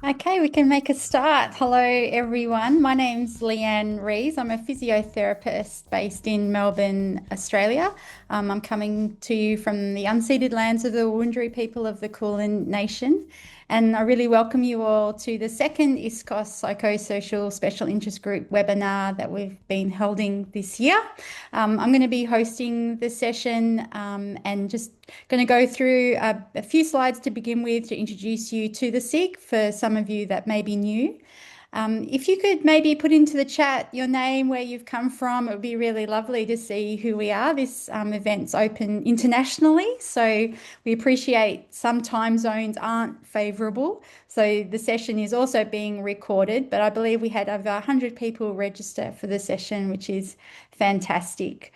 Okay, we can make a start. Hello, everyone. My name's Leanne Rees. I'm a physiotherapist based in Melbourne, Australia. I'm coming to you from the unceded lands of the Wurundjeri people of the Kulin Nation. And I really welcome you all to the second ISCOS Psychosocial Special Interest Group webinar that we've been holding this year. I'm going to be hosting the session and just going to go through a few slides to begin with to introduce you to the SIG for some of you that may be new. If you could maybe put into the chat your name, where you've come from, it would be really lovely to see who we are. This event's open internationally, so we appreciate some time zones aren't favourable. So the session is also being recorded, but I believe we had over 100 people register for the session, which is fantastic.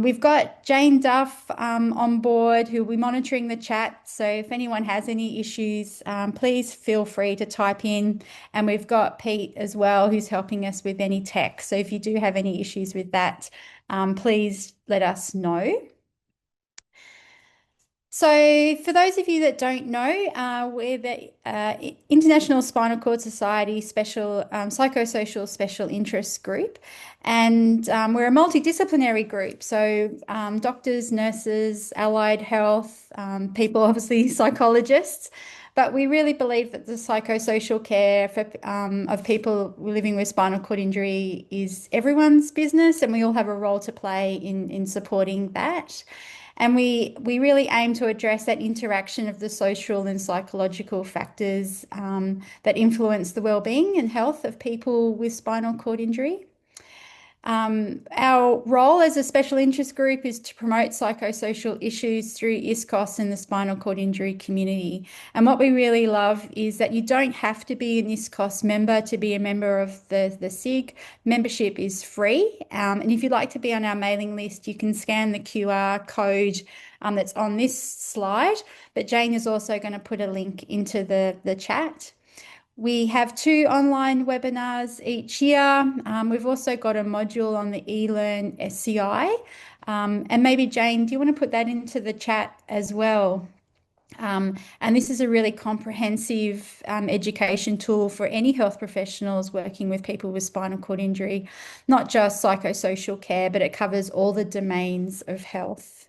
We've got Jane Duff on board who will be monitoring the chat. So if anyone has any issues, please feel free to type in. And we've got Pete as well, who's helping us with any tech. So if you do have any issues with that, please let us know. So, for those of you that don't know, we're the International Spinal Cord Society Psychosocial Special Interest Group, and we're a multidisciplinary group. So, doctors, nurses, allied health, people, obviously psychologists, but we really believe that the psychosocial care of people living with spinal cord injury is everyone's business, and we all have a role to play in supporting that. And we really aim to address that interaction of the social and psychological factors that influence the well-being and health of people with spinal cord injury. Our role as a special interest group is to promote psychosocial issues through ISCOS and the spinal cord injury community. And what we really love is that you don't have to be an ISCOS member to be a member of the SIG. Membership is free. And if you'd like to be on our mailing list, you can scan the QR code that's on this slide. But Jane is also going to put a link into the chat. We have 2 online webinars each year. We've also got a module on the eLearn SCI. And maybe Jane, do you want to put that into the chat as well? And this is a really comprehensive education tool for any health professionals working with people with spinal cord injury, not just psychosocial care, but it covers all the domains of health.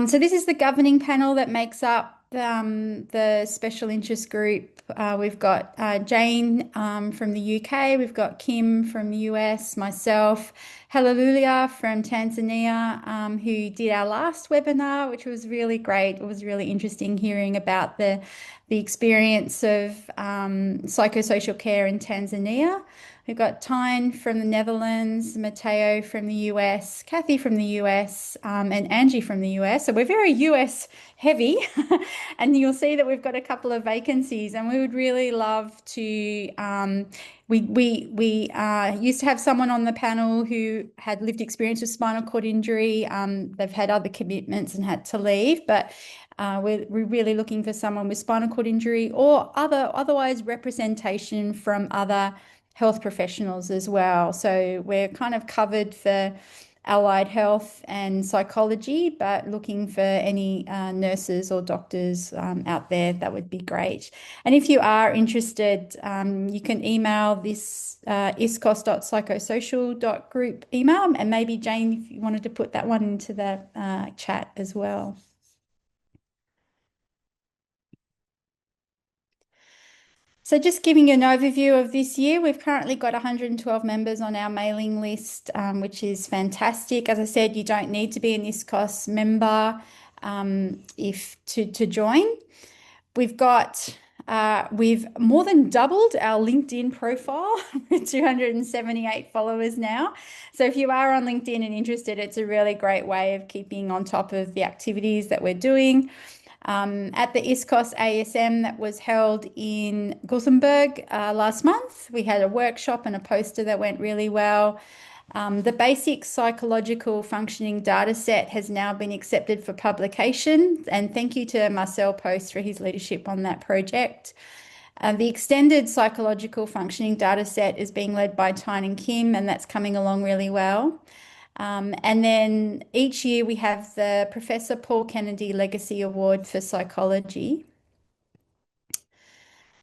So this is the governing panel that makes up the special interest group. We've got Jane from the UK, we've got Kim from the US, myself, Hallelujah from Tanzania, who did our last webinar, which was really great. It was really interesting hearing about the experience of psychosocial care in Tanzania. We've got Tyne from the Netherlands, Matteo from the US, Kathy from the US, and Angie from the US. So we're very US heavy. And you'll see that we've got a couple of vacancies, and we would really love to. We used to have someone on the panel who had lived experience with spinal cord injury. They've had other commitments and had to leave, but we're really looking for someone with spinal cord injury or otherwise representation from other health professionals as well. So we're kind of covered for allied health and psychology, but looking for any nurses or doctors out there, that would be great. And if you are interested, you can email this iscos.psychosocial.group email, and maybe Jane, if you wanted to put that one into the chat as well. So just giving you an overview of this year, we've currently got 112 members on our mailing list, which is fantastic. As I said, you don't need to be an ISCOS member if to join. We've more than doubled our LinkedIn profile with 278 followers now. So if you are on LinkedIn and interested, it's a really great way of keeping on top of the activities that we're doing. At the ISCOS ASM that was held in Gothenburg last month, we had a workshop and a poster that went really well. The basic psychological functioning data set has now been accepted for publication, and thank you to Marcel Post for his leadership on that project. The extended psychological functioning data set is being led by Tyne and Kim, and that's coming along really well. And then each year we have the Professor Paul Kennedy Legacy Award for Psychology.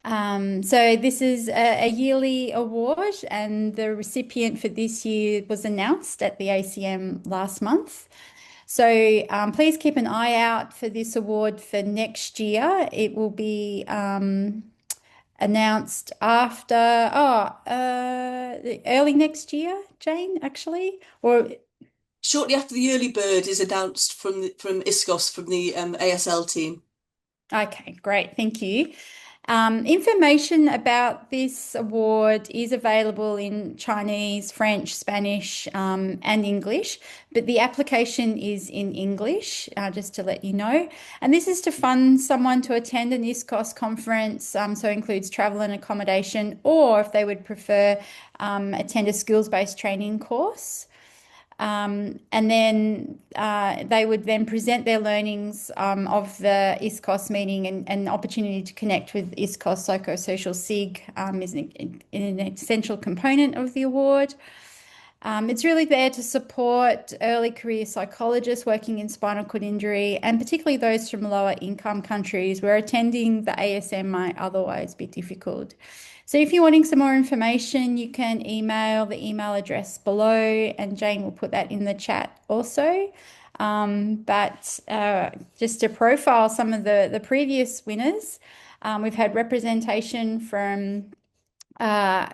So this is a yearly award, and the recipient for this year was announced at the ACM last month. So please keep an eye out for this award for next year. It will be announced after, early next year, Jane, actually, or Shortly after the early bird is announced from ISCOS from the ASL team. okay, great. Thank you. Information about this award is available in Chinese, French, Spanish, and English, but the application is in English, just to let you know. And this is to fund someone to attend an ISCOS conference, so includes travel and accommodation, or if they would prefer, attend a skills-based training course. And then they would then present their learnings of the ISCOS meeting, and an opportunity to connect with ISCOS Psychosocial SIG is an essential component of the award. It's really there to support early career psychologists working in spinal cord injury, and particularly those from lower income countries where attending the ASM might otherwise be difficult. So if you're wanting some more information, you can email the email address below, and Jane will put that in the chat also. But just to profile some of the previous winners, we've had representation from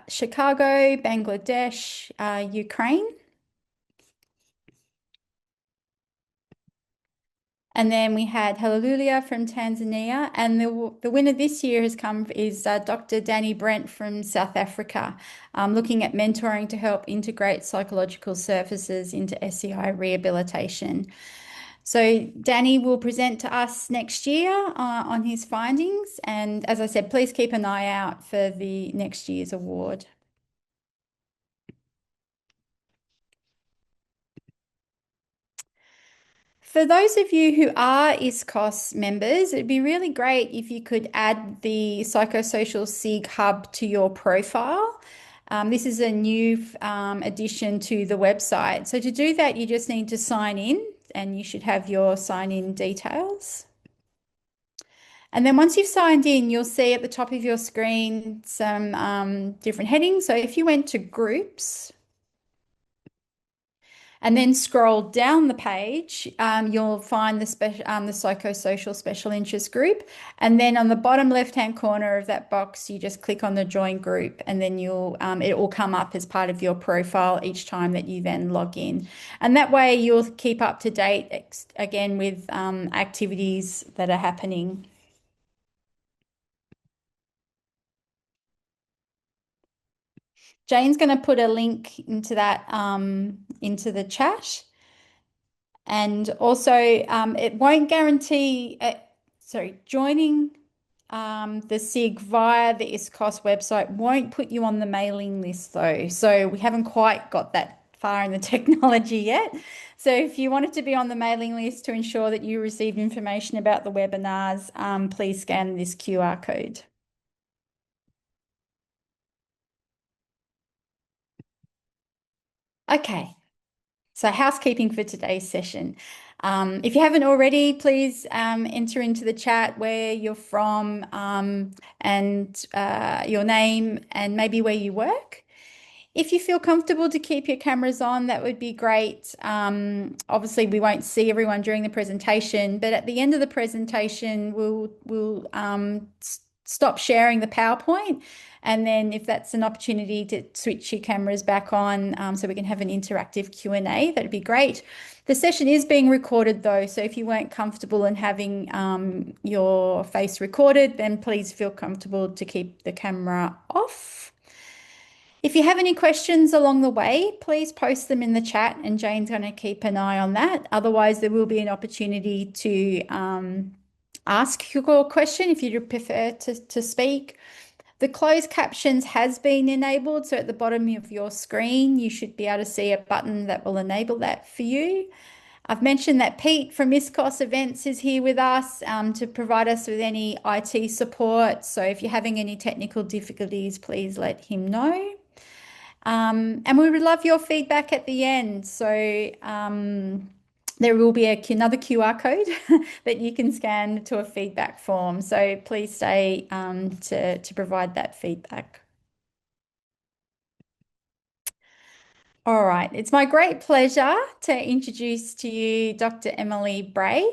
Chicago, Bangladesh, Ukraine. And then we had Hallelujah from Tanzania, and the winner this year is Dr. Danny Brent from South Africa, looking at mentoring to help integrate psychological services into SCI rehabilitation. So Danny will present to us next year on his findings, and as I said, please keep an eye out for the next year's award. For those of you who are ISCOS members, it'd be really great if you could add the Psychosocial SIG Hub to your profile. This is a new addition to the website. So to do that, you just need to sign in, and you should have your sign in details. And then once you've signed in, you'll see at the top of your screen some different headings. So if you went to groups, and then scroll down the page, you'll find the psychosocial special interest group. And then on the bottom left-hand corner of that box, you just click on the join group, and then it will come up as part of your profile each time that you then log in. And that way you'll keep up to date again with activities that are happening. Jane's going to put a link into that into the chat. And also, it won't guarantee, joining the SIG via the ISCOS website won't put you on the mailing list though. So we haven't quite got that far in the technology yet. So if you wanted to be on the mailing list to ensure that you receive information about the webinars, please scan this QR code. Okay. So housekeeping for today's session. If you haven't already, please enter into the chat where you're from, and your name, and maybe where you work. If you feel comfortable to keep your cameras on, that would be great. Obviously, we won't see everyone during the presentation, but at the end of the presentation, we'll stop sharing the PowerPoint. And then if that's an opportunity to switch your cameras back on, so we can have an interactive Q&A, that'd be great. The session is being recorded though, so if you weren't comfortable in having your face recorded, then please feel comfortable to keep the camera off. If you have any questions along the way, please post them in the chat, and Jane's going to keep an eye on that. Otherwise, there will be an opportunity to ask your question if you prefer to speak. The closed captions has been enabled, so at the bottom of your screen, you should be able to see a button that will enable that for you. I've mentioned that Pete from ISCOS Events is here with us to provide us with any IT support. So if you're having any technical difficulties, please let him know. And we would love your feedback at the end. So there will be another QR code that you can scan to a feedback form. So please stay to provide that feedback. All right, it's my great pleasure to introduce to you Dr. Emily Bray.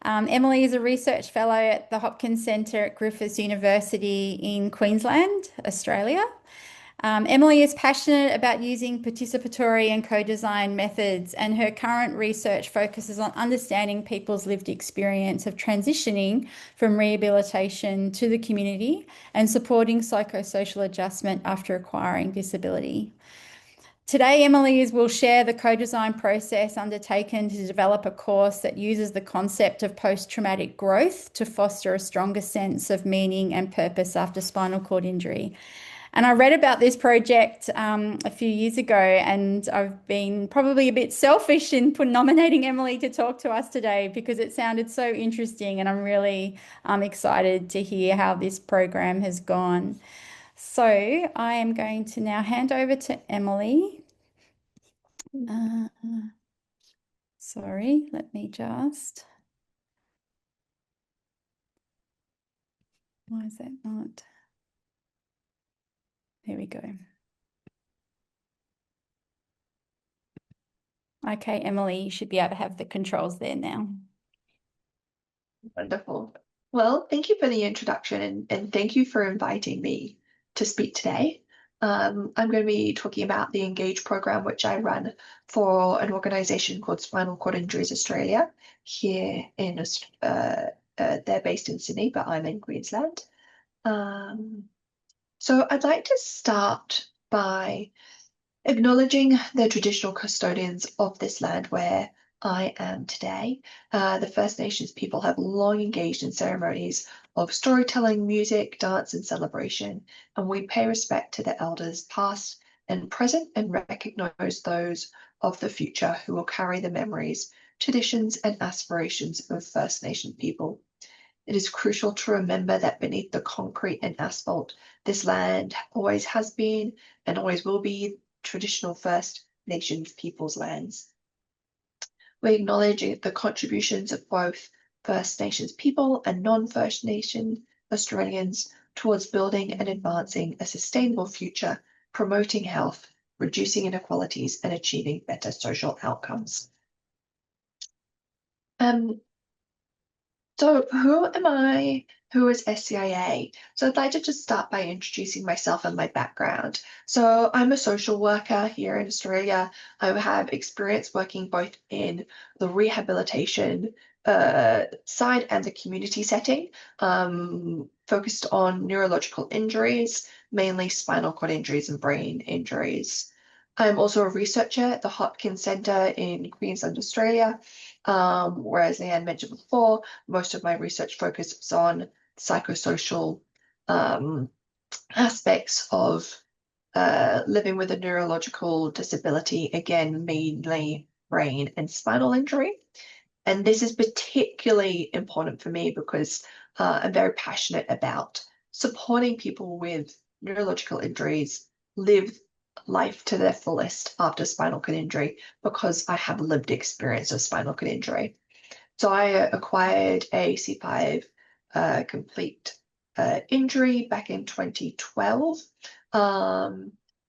Emily is a research fellow at the Hopkins Centre at Griffith University in Queensland, Australia. Emily is passionate about using participatory and co-design methods, and her current research focuses on understanding people's lived experience of transitioning from rehabilitation to the community and supporting psychosocial adjustment after acquiring disability. Today, Emily will share the co-design process undertaken to develop a course that uses the concept of post-traumatic growth to foster a stronger sense of meaning and purpose after spinal cord injury. And I read about this project a few years ago, and I've been probably a bit selfish in nominating Emily to talk to us today because it sounded so interesting, and I'm really excited to hear how this program has gone. So I am going to now hand over to Emily. Uh, sorry, let me just. Why is that not? There we go. Okay, Emily, you should be able to have the controls there now. Wonderful. Well, thank you for the introduction and thank you for inviting me to speak today. I'm going to be talking about the Engage program, which I run for an organisation called Spinal Cord Injuries Australia here in they're based in Sydney, but I'm in Queensland. So I'd like to start by acknowledging the traditional custodians of this land where I am today. The First Nations people have long engaged in ceremonies of storytelling, music, dance, and celebration, and we pay respect to the elders past and present and recognise those of the future who will carry the memories, traditions, and aspirations of First Nation people. It is crucial to remember that beneath the concrete and asphalt, this land always has been and always will be traditional First Nations peoples' lands. We acknowledge the contributions of both First Nations people and non-First Nation Australians towards building and advancing a sustainable future, promoting health, reducing inequalities, and achieving better social outcomes. So who am I? Who is SCIA? So I'd like to just start by introducing myself and my background. So I'm a social worker here in Australia. I have experience working both in the rehabilitation side and the community setting, focused on neurological injuries, mainly spinal cord injuries and brain injuries. I'm also a researcher at the Hopkins Centre in Queensland, Australia. Where, as Leanne mentioned before, most of my research focuses on psychosocial aspects of living with a neurological disability, again, mainly brain and spinal injury. And this is particularly important for me because I'm very passionate about supporting people with neurological injuries live life to their fullest after spinal cord injury because I have lived experience of spinal cord injury. So I acquired a C5 complete injury back in 2012.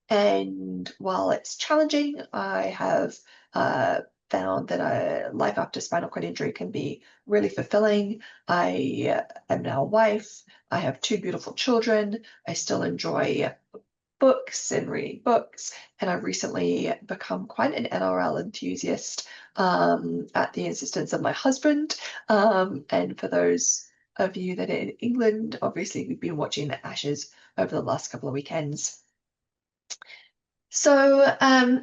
And while it's challenging, I have found that life after spinal cord injury can be really fulfilling. I am now a wife. I have two beautiful children. I still enjoy books and reading books, and I've recently become quite an NRL enthusiast at the insistence of my husband. And for those of you that are in England, obviously we've been watching the Ashes over the last couple of weekends. So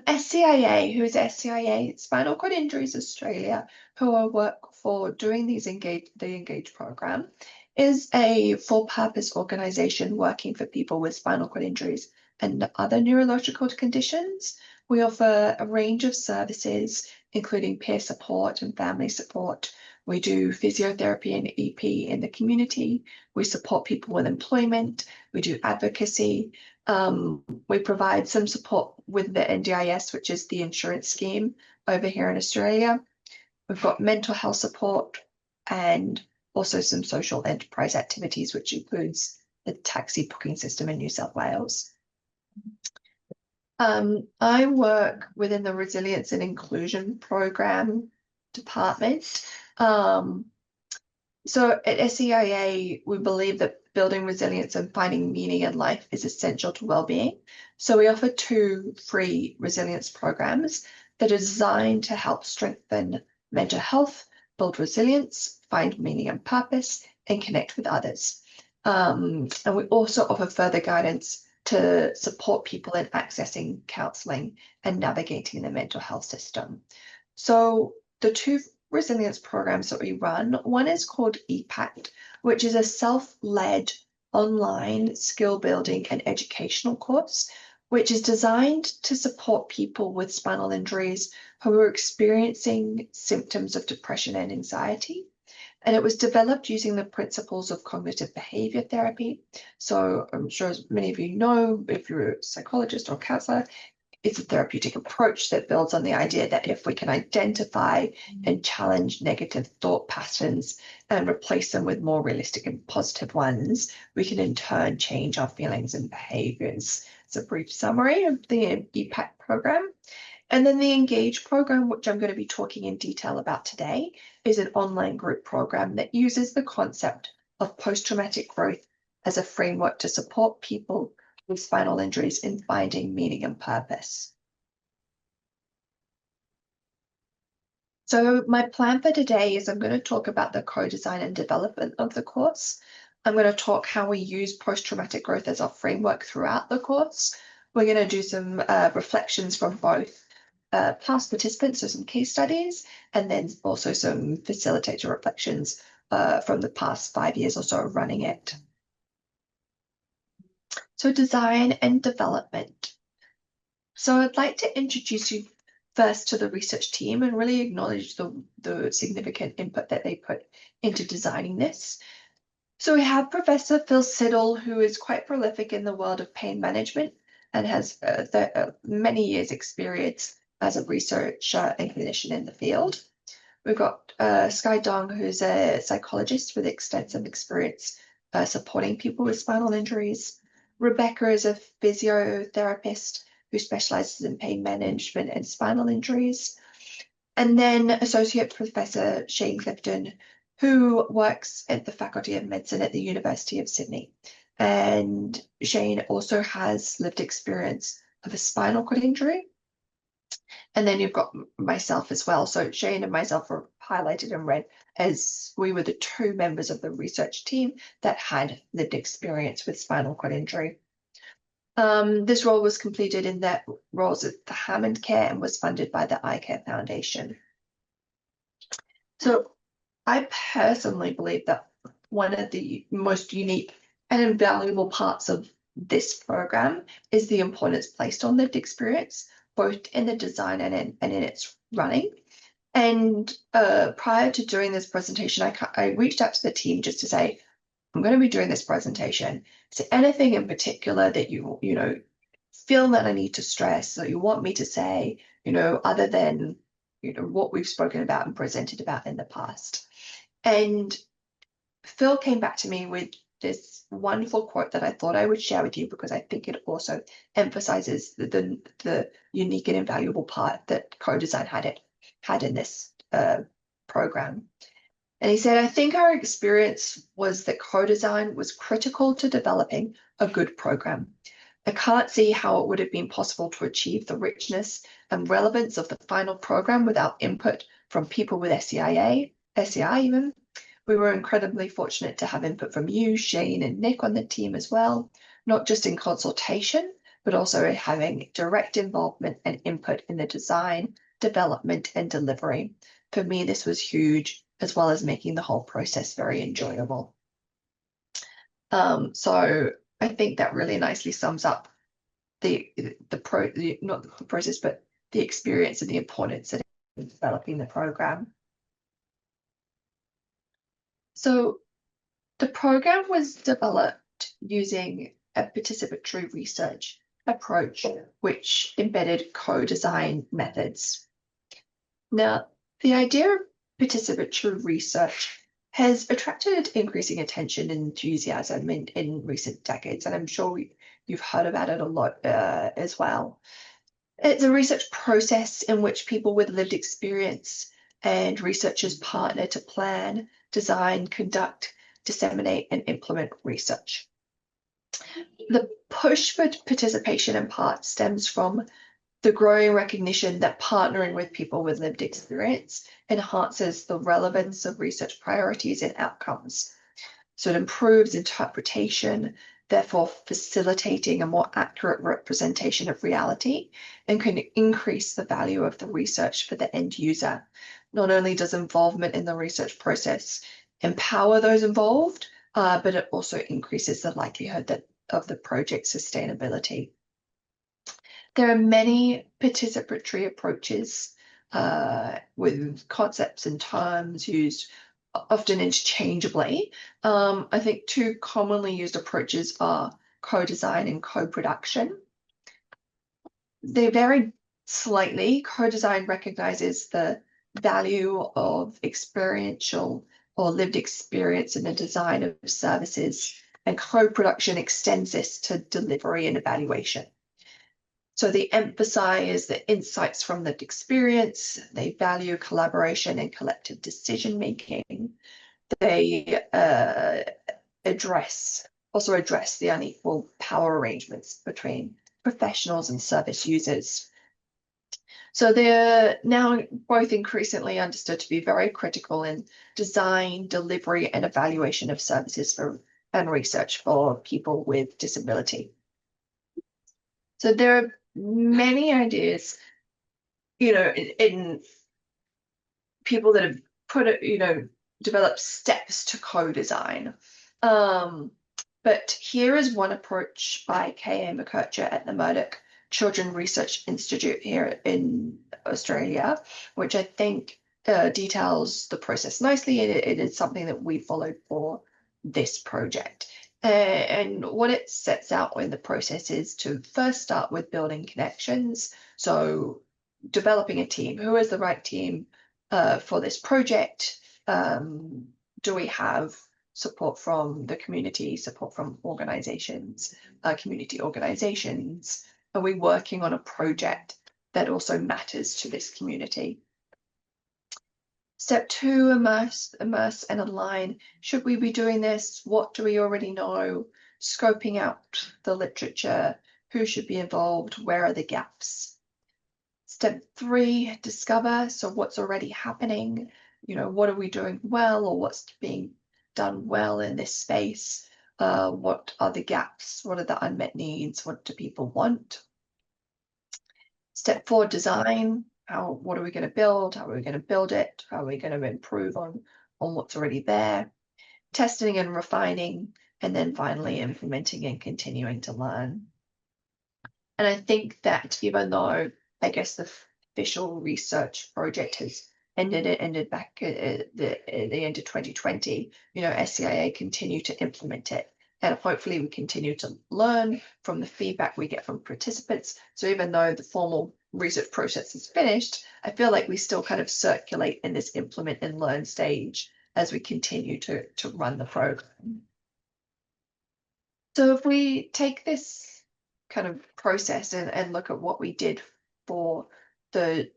SCIA, who is SCIA, Spinal Cord Injuries Australia, who I work for doing the Engage program, is a for-purpose organisation working for people with spinal cord injuries and other neurological conditions. We offer a range of services, including peer support and family support. We do physiotherapy and EP in the community. We support people with employment. We do advocacy. We provide some support with the NDIS, which is the insurance scheme over here in Australia. We've got mental health support and also some social enterprise activities, which includes the taxi booking system in New South Wales. I work within the Resilience and Inclusion Program department. So at SEIA, we believe that building resilience and finding meaning in life is essential to well-being. So we offer 2 free resilience programs that are designed to help strengthen mental health, build resilience, find meaning and purpose, and connect with others. And we also offer further guidance to support people in accessing counselling and navigating the mental health system. So the 2 resilience programs that we run, one is called EPACT, which is a self-led online skill building and educational course, which is designed to support people with spinal injuries who are experiencing symptoms of depression and anxiety. And it was developed using the principles of cognitive behavior therapy. So I'm sure as many of you know, if you're a psychologist or counselor, it's a therapeutic approach that builds on the idea that if we can identify and challenge negative thought patterns and replace them with more realistic and positive ones, we can in turn change our feelings and behaviors. It's a brief summary of the EPAC program. And then the Engage program, which I'm going to be talking in detail about today, is an online group program that uses the concept of post-traumatic growth as a framework to support people with spinal injuries in finding meaning and purpose. So my plan for today is I'm going to talk about the co-design and development of the course. I'm going to talk how we use post-traumatic growth as our framework throughout the course. We're going to do some reflections from both past participants, so some case studies, and then also some facilitator reflections from the past 5 years or so of running it. So design and development. So I'd like to introduce you first to the research team and really acknowledge the significant input that they put into designing this. So we have Professor Phil Siddle, who is quite prolific in the world of pain management and has many years experience as a researcher and clinician in the field. We've got Sky Dong, who's a psychologist with extensive experience supporting people with spinal injuries. Rebecca is a physiotherapist who specializes in pain management and spinal injuries. And then Associate Professor Shane Clifton, who works at the Faculty of Medicine at the University of Sydney. And Shane also has lived experience of a spinal cord injury. And then you've got myself as well. So Shane and myself were highlighted in red as we were the 2 members of the research team that had lived experience with spinal cord injury. This role was completed in their roles at the Hammond Care and was funded by the iCare Foundation. So I personally believe that one of the most unique and invaluable parts of this program is the importance placed on lived experience, both in the design and in its running. And prior to doing this presentation, I reached out to the team just to say, I'm going to be doing this presentation. Is there anything in particular that you feel that I need to stress, or you want me to say, other than, what we've spoken about and presented about in the past? And Phil came back to me with this wonderful quote that I thought I would share with you because I think it also emphasizes the unique and invaluable part that co-design had in this program. And he said, I think our experience was that co-design was critical to developing a good program. I can't see how it would have been possible to achieve the richness and relevance of the final program without input from people with SEI even. We were incredibly fortunate to have input from you, Shane, and Nick on the team as well, not just in consultation, but also having direct involvement and input in the design, development, and delivery. For me, this was huge, as well as making the whole process very enjoyable. So I think that really nicely sums up not the process, but the experience and the importance of developing the program. So the program was developed using a participatory research approach, which embedded co-design methods. Now, the idea of participatory research has attracted increasing attention and enthusiasm in recent decades, and I'm sure you've heard about it a lot as well. It's a research process in which people with lived experience and researchers partner to plan, design, conduct, disseminate, and implement research. The push for participation in part stems from the growing recognition that partnering with people with lived experience enhances the relevance of research priorities and outcomes. So it improves interpretation, therefore facilitating a more accurate representation of reality, and can increase the value of the research for the end user. Not only does involvement in the research process empower those involved, but it also increases the likelihood of the project's sustainability. There are many participatory approaches with concepts and terms used often interchangeably. I think two commonly used approaches are co-design and co-production. They vary slightly. Co-design recognizes the value of experiential or lived experience in the design of services, and co-production extends this to delivery and evaluation. So they emphasize the insights from lived experience, they value collaboration and collective decision making, they also address the unequal power arrangements between professionals and service users. So they're now both increasingly understood to be very critical in design, delivery, and evaluation of services and research for people with disability. So there are many ideas, in people that have developed steps to co-design. But here is one approach by K.A. McKercher at the Murdoch Children Research Institute here in Australia, which I think details the process nicely. It is something that we followed for this project. And what it sets out in the process is to first start with building connections. So developing a team. Who is the right team for this project? Do we have support from the community, support from organizations, community organizations? Are we working on a project that also matters to this community? Step 2, immerse and align. Should we be doing this? What do we already know? Scoping out the literature. Who should be involved? Where are the gaps? Step 3, discover. So what's already happening? What are we doing well, or what's being done well in this space? What are the gaps? What are the unmet needs? What do people want? Step 4, design. What are we going to build? How are we going to build it? How are we going to improve on what's already there? Testing and refining, and then finally implementing and continuing to learn. And I think that even though I guess the official research project has ended back at the end of 2020, SCIA continue to implement it. And hopefully we continue to learn from the feedback we get from participants. So even though the formal research process is finished, I feel like we still kind of circulate in this implement and learn stage as we continue to run the program. So if we take this kind of process and look at what we did for the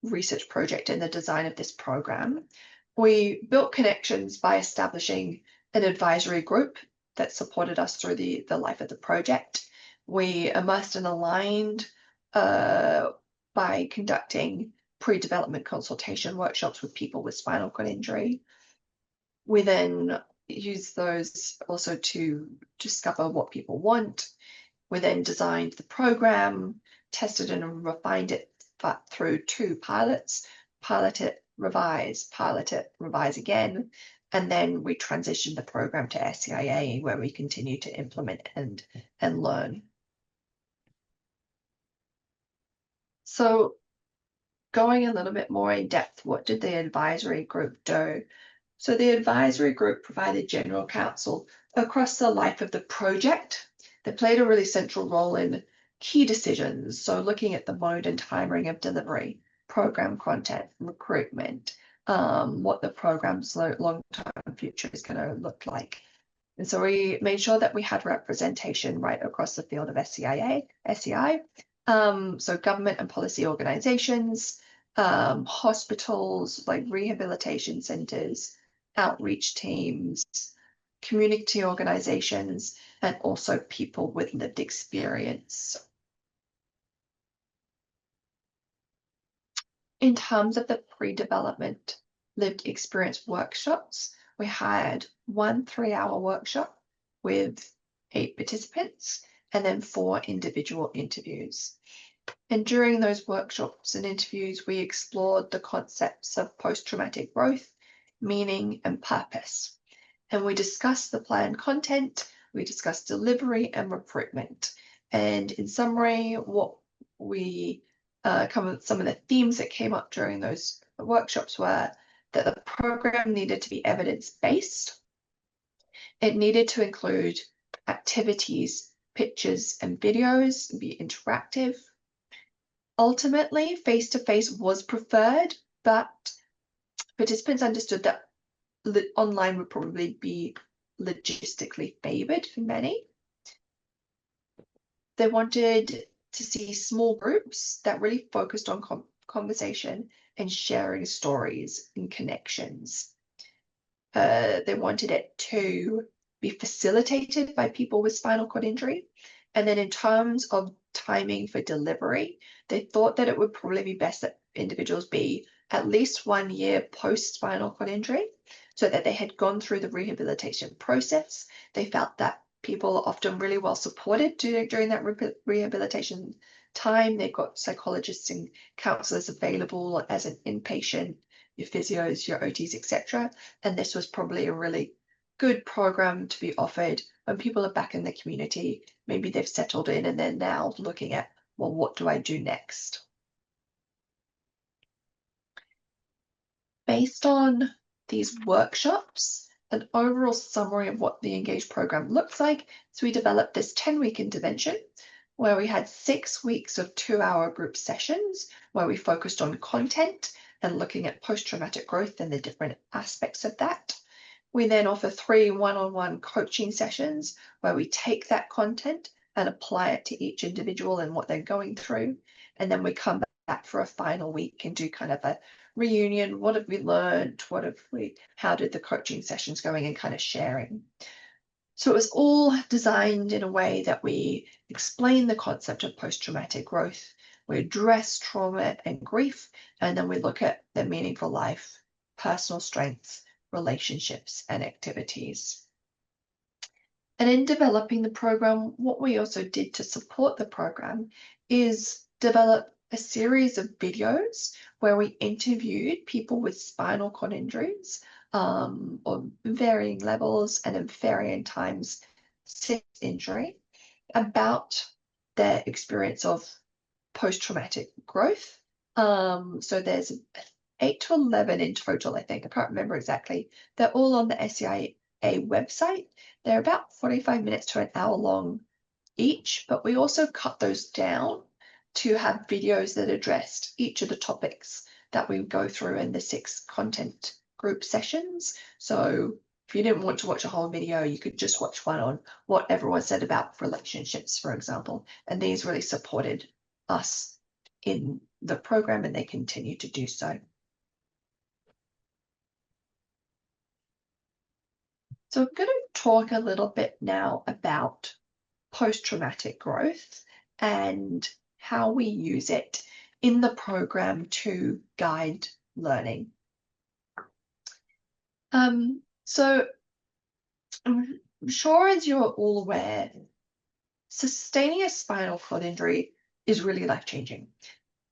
research project and the design of this program, we built connections by establishing an advisory group that supported us through the life of the project. We immersed and aligned by conducting pre-development consultation workshops with people with spinal cord injury. We then used those also to discover what people want. We then designed the program, tested and refined it through 2 pilots: pilot it, revise again. And then we transitioned the program to SCIA, where we continue to implement and learn. So going a little bit more in depth, what did the advisory group do? So the advisory group provided general counsel across the life of the project. They played a really central role in key decisions, so looking at the mode and timing of delivery, program content, recruitment, what the program's long-term future is going to look like. And so we made sure that we had representation right across the field of SEI, so government and policy organizations, hospitals, like rehabilitation centers, outreach teams, community organizations, and also people with lived experience. In terms of the pre-development lived experience workshops, we had 1 3-hour workshop with 8 participants and then 4 individual interviews. And during those workshops and interviews, we explored the concepts of post-traumatic growth, meaning, and purpose. And we discussed the planned content, we discussed delivery and recruitment. And in summary, what we some of the themes that came up during those workshops were that the program needed to be evidence-based. It needed to include activities, pictures, and videos, and be interactive. Ultimately, face-to-face was preferred, but participants understood that online would probably be logistically favored for many. They wanted to see small groups that really focused on conversation and sharing stories and connections. They wanted it to be facilitated by people with spinal cord injury. And then in terms of timing for delivery, they thought that it would probably be best that individuals be at least 1 year post spinal cord injury, so that they had gone through the rehabilitation process. They felt that people are often really well supported during that rehabilitation time. They've got psychologists and counselors available as an inpatient, your physios, your OTs, etc. And this was probably a really good program to be offered when people are back in the community. Maybe they've settled in and they're now looking at, well, what do I do next? Based on these workshops, an overall summary of what the Engage program looks like, so we developed this 10-week intervention where we had 6 weeks of 2-hour group sessions where we focused on content and looking at post-traumatic growth and the different aspects of that. We then offer 3 one-on-one coaching sessions where we take that content and apply it to each individual and what they're going through. And then we come back for a final week and do kind of a reunion. What have we learned? How did the coaching sessions going, and kind of sharing. So it was all designed in a way that we explain the concept of post-traumatic growth, we address trauma and grief, and then we look at the meaningful life, personal strengths, relationships, and activities. And in developing the program, what we also did to support the program is develop a series of videos where we interviewed people with spinal cord injuries on varying levels and at varying times since injury about their experience of post-traumatic growth. So there's 8 to 11 in total, I think. I can't remember exactly. They're all on the SEIA website. They're about 45 minutes to an hour long each, but we also cut those down to have videos that addressed each of the topics that we go through in the 6 content group sessions. So if you didn't want to watch a whole video, you could just watch one on what everyone said about relationships, for example. And these really supported us in the program, and they continue to do so. So I'm going to talk a little bit now about post-traumatic growth and how we use it in the program to guide learning. So I'm sure, as you're all aware, sustaining a spinal cord injury is really life-changing,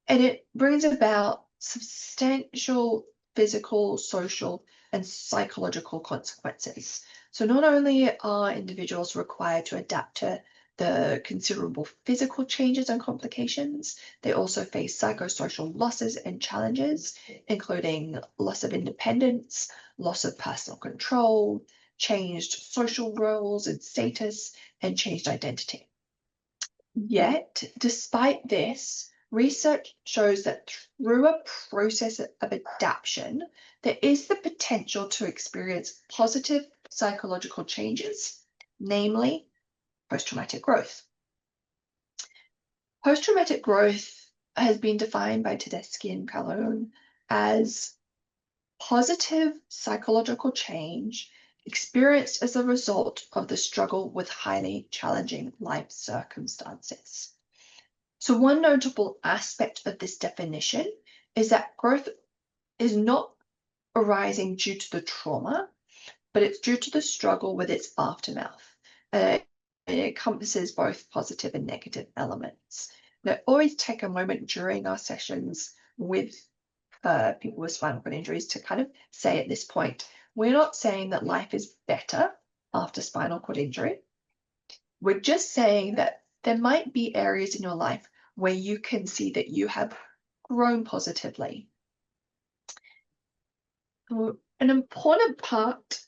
and it brings about substantial physical, social, and psychological consequences. So not only are individuals required to adapt to the considerable physical changes and complications, they also face psychosocial losses and challenges, including loss of independence, loss of personal control, changed social roles and status, and changed identity. Yet, despite this, research shows that through a process of adaptation, there is the potential to experience positive psychological changes, namely post-traumatic growth. Post-traumatic growth has been defined by Tedeschi and Calhoun as positive psychological change experienced as a result of the struggle with highly challenging life circumstances. So one notable aspect of this definition is that growth is not arising due to the trauma, but it's due to the struggle with its aftermath. It encompasses both positive and negative elements. Now, always take a moment during our sessions with people with spinal cord injuries to kind of say at this point, we're not saying that life is better after spinal cord injury. We're just saying that there might be areas in your life where you can see that you have grown positively. An important part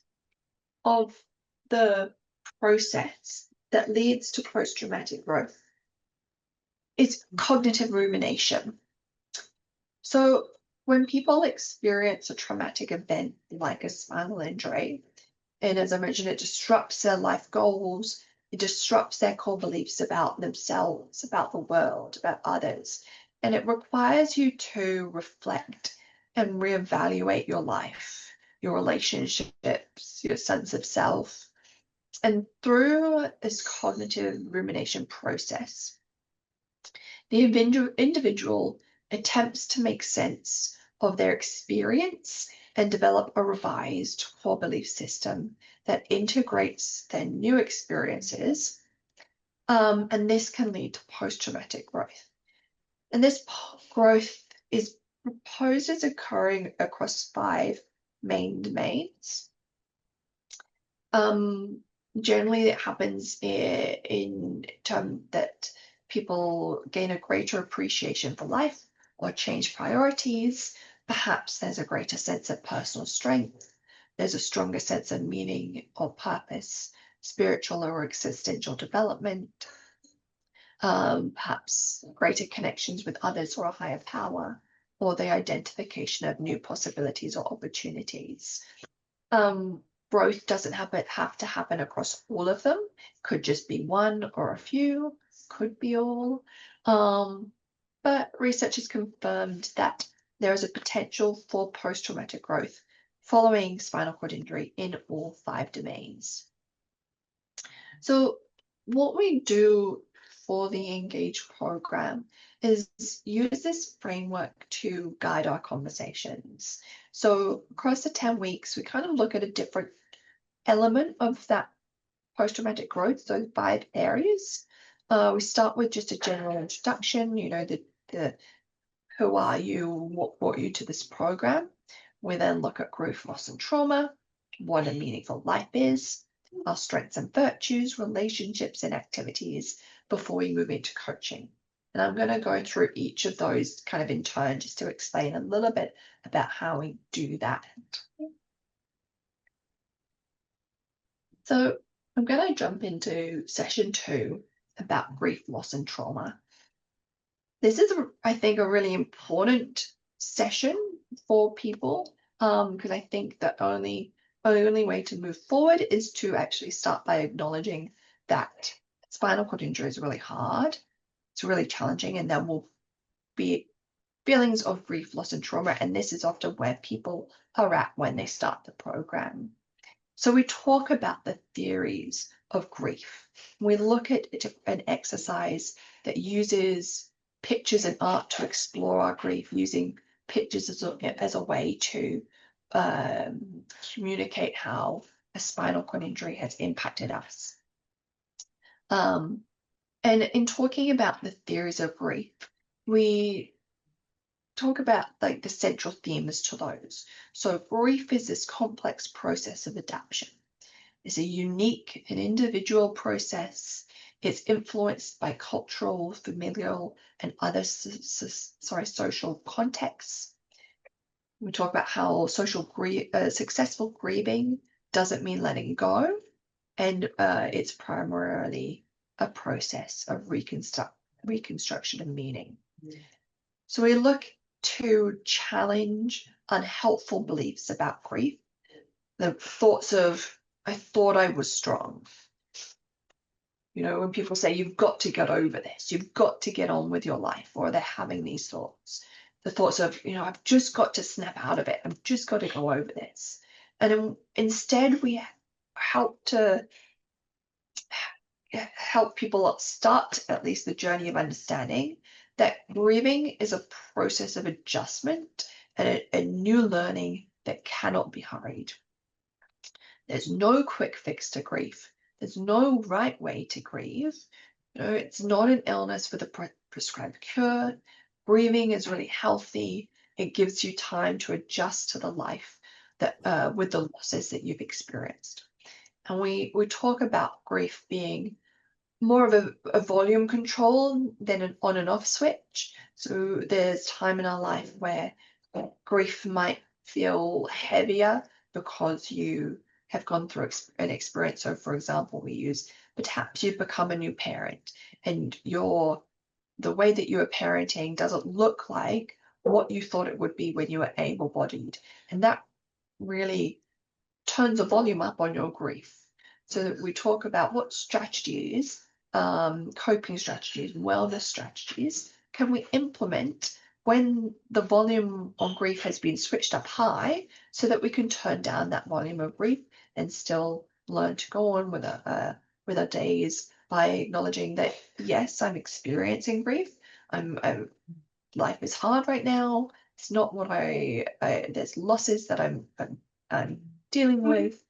of the process that leads to post-traumatic growth is cognitive rumination. So when people experience a traumatic event like a spinal injury, and as I mentioned, it disrupts their life goals, it disrupts their core beliefs about themselves, about the world, about others, and it requires you to reflect and reevaluate your life, your relationships, your sense of self. And through this cognitive rumination process, the individual attempts to make sense of their experience and develop a revised core belief system that integrates their new experiences. And this can lead to post-traumatic growth. And this growth is proposed as occurring across 5 main domains. Generally, it happens in terms that people gain a greater appreciation for life or change priorities. Perhaps there's a greater sense of personal strength. There's a stronger sense of meaning or purpose, spiritual or existential development. Perhaps greater connections with others or a higher power, or the identification of new possibilities or opportunities. Growth doesn't have to happen across all of them. Could just be one or a few, could be all. But research has confirmed that there is a potential for post-traumatic growth following spinal cord injury in all 5 domains. So what we do for the Engage program is use this framework to guide our conversations. So across the 10 weeks, we kind of look at a different element of that post-traumatic growth, those 5 areas. We start with just a general introduction, you know, the who are you, what brought you to this program. We then look at grief, loss, and trauma, what a meaningful life is, our strengths and virtues, relationships and activities before we move into coaching. And I'm going to go through each of those kind of in turn just to explain a little bit about how we do that. So I'm going to jump into session 2 about grief, loss, and trauma. This is, I think, a really important session for people because I think the only way to move forward is to actually start by acknowledging that spinal cord injury is really hard, it's really challenging, and there will be feelings of grief, loss, and trauma, and this is often where people are at when they start the program. So we talk about the theories of grief. We look at an exercise that uses pictures and art to explore our grief, using pictures as a way to communicate how a spinal cord injury has impacted us. And in talking about the theories of grief, we talk about like the central themes to those. So grief is this complex process of adaptation. It's a unique and individual process. It's influenced by cultural, familial, and other social contexts. We talk about how successful grieving doesn't mean letting go, and it's primarily a process of reconstruction of meaning. So we look to challenge unhelpful beliefs about grief, the thoughts of, I thought I was strong. You know, when people say, you've got to get over this, you've got to get on with your life, or they're having these thoughts, the thoughts of, you know, I've just got to snap out of it, I've just got to go over this. And instead, we help people start at least the journey of understanding that grieving is a process of adjustment and a new learning that cannot be hurried. There's no quick fix to grief. There's no right way to grieve. You know, it's not an illness with a prescribed cure. Grieving is really healthy. It gives you time to adjust to the life that with the losses that you've experienced. And we talk about grief being more of a volume control than an on and off switch. So there's time in our life where grief might feel heavier because you have gone through an experience. So for example, perhaps you've become a new parent, and the way that you are parenting doesn't look like what you thought it would be when you were able-bodied. And that really turns the volume up on your grief. So that we talk about what strategies, coping strategies, wellness strategies, can we implement when the volume on grief has been switched up high, so that we can turn down that volume of grief and still learn to go on with our days by acknowledging that, yes, I'm experiencing grief. Life is hard right now. It's not what there's losses that I'm dealing with,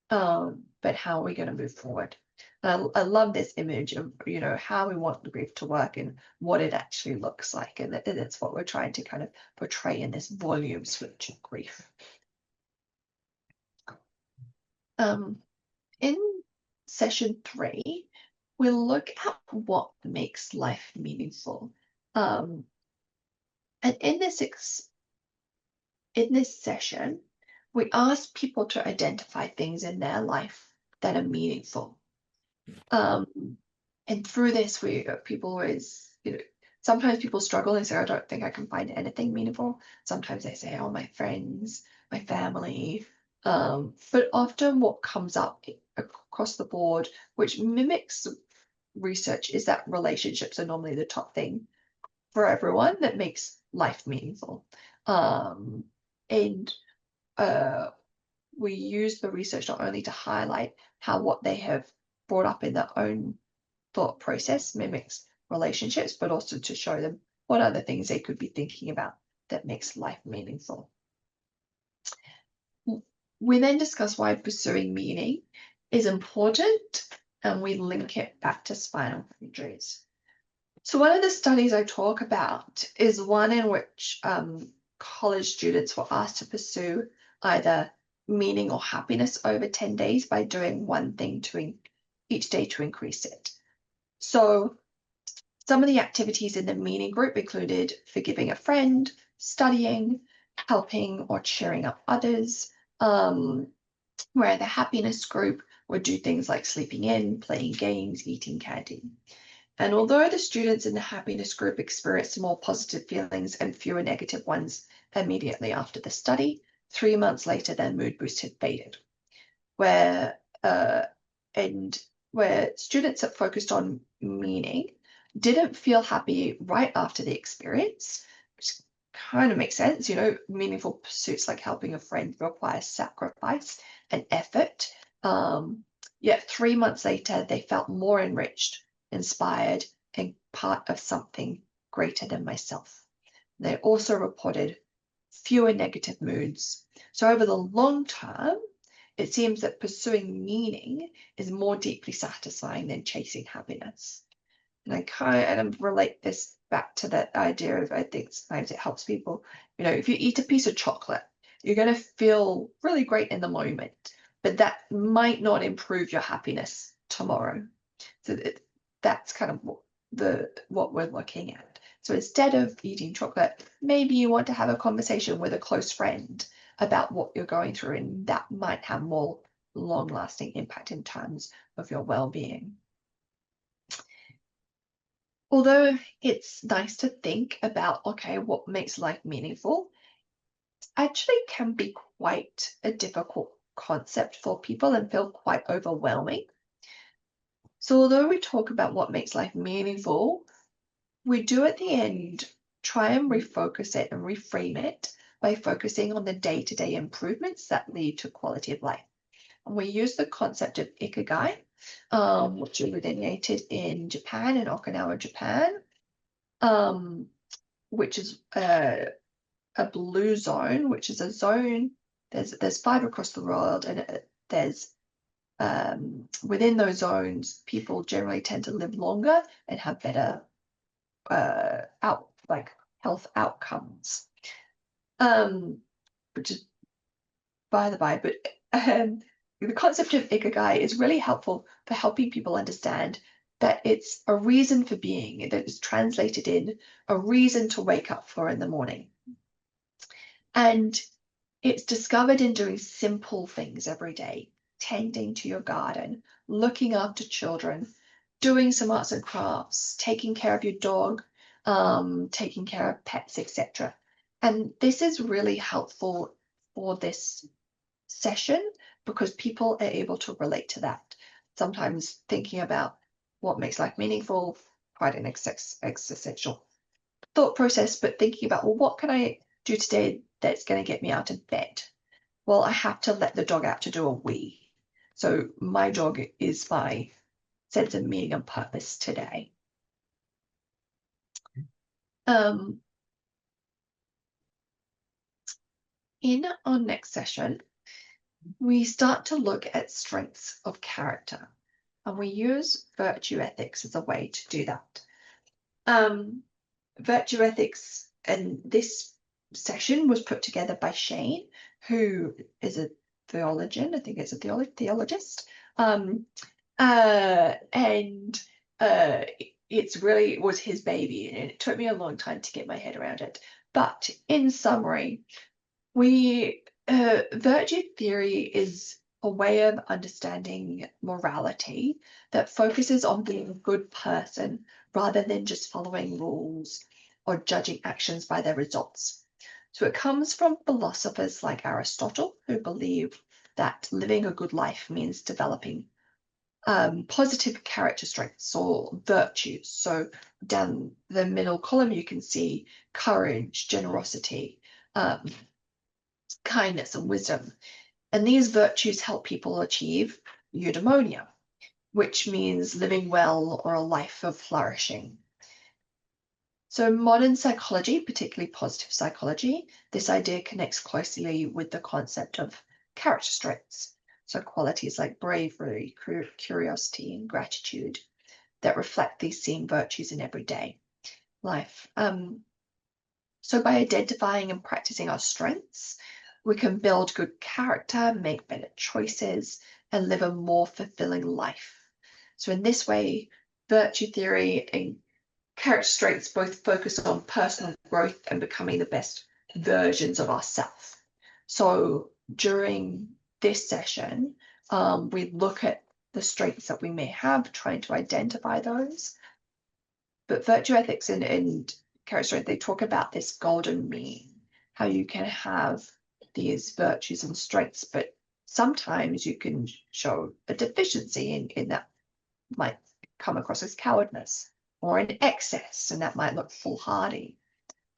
but how are we going to move forward? And I love this image of, you know, how we want the grief to work and what it actually looks like, and that's what we're trying to kind of portray in this volume switch of grief. In session 3, we'll look at what makes life meaningful. And in this session, we ask people to identify things in their life that are meaningful. And through this, people always, you know, sometimes people struggle and say, I don't think I can find anything meaningful. Sometimes they say, oh, my friends, my family. But often what comes up across the board, which mimics research, is that relationships are normally the top thing for everyone that makes life meaningful. We use the research not only to highlight how what they have brought up in their own thought process mimics relationships, but also to show them what other things they could be thinking about that makes life meaningful. We then discuss why pursuing meaning is important, and we link it back to spinal injuries. So one of the studies I talk about is one in which college students were asked to pursue either meaning or happiness over 10 days by doing one thing each day to increase it. So some of the activities in the meaning group included forgiving a friend, studying, helping or cheering up others, where the happiness group would do things like sleeping in, playing games, eating candy. And although the students in the happiness group experienced more positive feelings and fewer negative ones immediately after the study, 3 months later, their mood boost had faded. Where students that focused on meaning didn't feel happy right after the experience, which kind of makes sense. You know, meaningful pursuits like helping a friend require sacrifice and effort. Yet 3 months later, they felt more enriched, inspired, and part of something greater than myself. They also reported fewer negative moods. So over the long term, it seems that pursuing meaning is more deeply satisfying than chasing happiness. And I kind of relate this back to that idea of, I think sometimes it helps people, you know, if you eat a piece of chocolate, you're going to feel really great in the moment, but that might not improve your happiness tomorrow. So that's kind of what we're looking at. So instead of eating chocolate, maybe you want to have a conversation with a close friend about what you're going through, and that might have more long-lasting impact in terms of your well-being. Although it's nice to think about, okay, what makes life meaningful, it actually can be quite a difficult concept for people and feel quite overwhelming. So although we talk about what makes life meaningful, we do at the end try and refocus it and reframe it by focusing on the day-to-day improvements that lead to quality of life. And we use the concept of ikigai, which originated in Japan, in Okinawa, Japan, which is a blue zone, which is a zone, there's 5 across the world, and there's within those zones, people generally tend to live longer and have better health outcomes. Which is by the by, but the concept of ikigai is really helpful for helping people understand that it's a reason for being, that is translated in a reason to wake up for in the morning. And it's discovered in doing simple things every day, tending to your garden, looking after children, doing some arts and crafts, taking care of your dog, taking care of pets, etc. And this is really helpful for this session because people are able to relate to that. Sometimes thinking about what makes life meaningful, quite an existential thought process, but thinking about, well, what can I do today that's going to get me out of bed? Well, I have to let the dog out to do a wee. So my dog is my sense of meaning and purpose today. In our next session, we start to look at strengths of character, and we use virtue ethics as a way to do that. Virtue ethics, and this session was put together by Shane, who is a theologian, I think it's a theologist, and it's really, it was his baby, and it took me a long time to get my head around it. But in summary, virtue theory is a way of understanding morality that focuses on being a good person rather than just following rules or judging actions by their results. So it comes from philosophers like Aristotle, who believe that living a good life means developing positive character strengths or virtues. So down the middle column, you can see courage, generosity, kindness, and wisdom. And these virtues help people achieve eudaimonia, which means living well or a life of flourishing. So modern psychology, particularly positive psychology, this idea connects closely with the concept of character strengths. So qualities like bravery, curiosity, and gratitude that reflect these same virtues in everyday life. So by identifying and practicing our strengths, we can build good character, make better choices, and live a more fulfilling life. So in this way, virtue theory and character strengths both focus on personal growth and becoming the best versions of ourselves. So during this session, we look at the strengths that we may have, trying to identify those. But virtue ethics and character strength, they talk about this golden mean, how you can have these virtues and strengths, but sometimes you can show a deficiency in that might come across as cowardness, or an excess, and that might look foolhardy.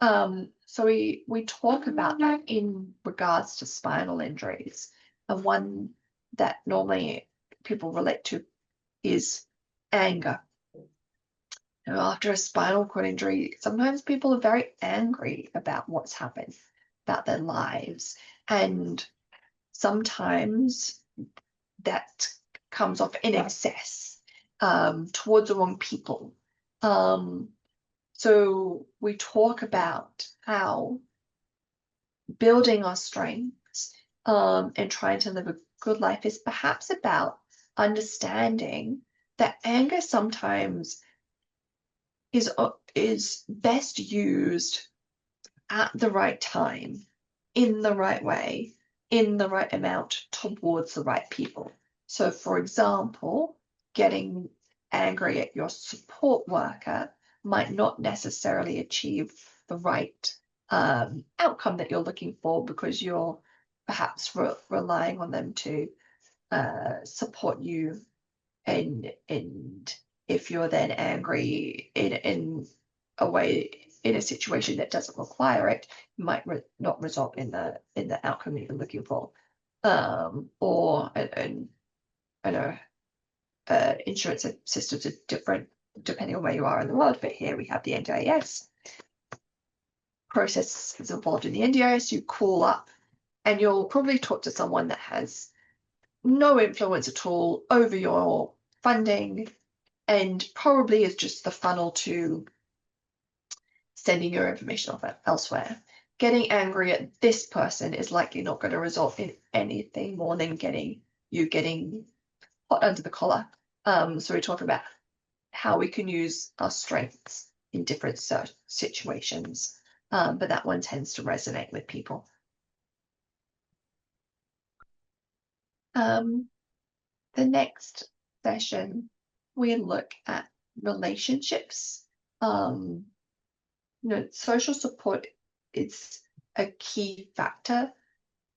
So we talk about that in regards to spinal injuries, and one that normally people relate to is anger. You know, after a spinal cord injury, sometimes people are very angry about what's happened, about their lives, and sometimes that comes off in excess towards the wrong people. So we talk about how building our strengths and trying to live a good life is perhaps about understanding that anger sometimes is best used at the right time, in the right way, in the right amount towards the right people. So, for example, getting angry at your support worker might not necessarily achieve the right outcome that you're looking for, because you're perhaps relying on them to support you, and if you're then angry in a way, in a situation that doesn't require it, might not result in the outcome that you're looking for. Or and I know insurance systems are different depending on where you are in the world, but here we have the NDIS process is involved in the NDIS. You call up and you'll probably talk to someone that has no influence at all over your funding, and probably is just the funnel to sending your information off elsewhere. Getting angry at this person is likely not going to result in anything more than getting hot under the collar. So we talk about how we can use our strengths in different situations, but that one tends to resonate with people. The next session, we look at relationships. Social support is a key factor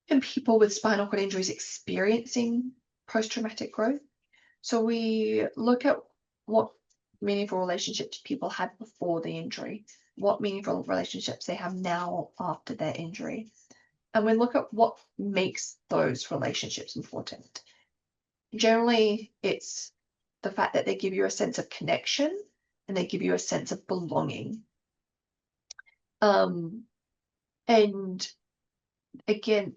in people with spinal cord injuries experiencing post-traumatic growth. So we look at what meaningful relationships people had before the injury, what meaningful relationships they have now after their injury, and we look at what makes those relationships important. Generally, it's the fact that they give you a sense of connection and they give you a sense of belonging. And again,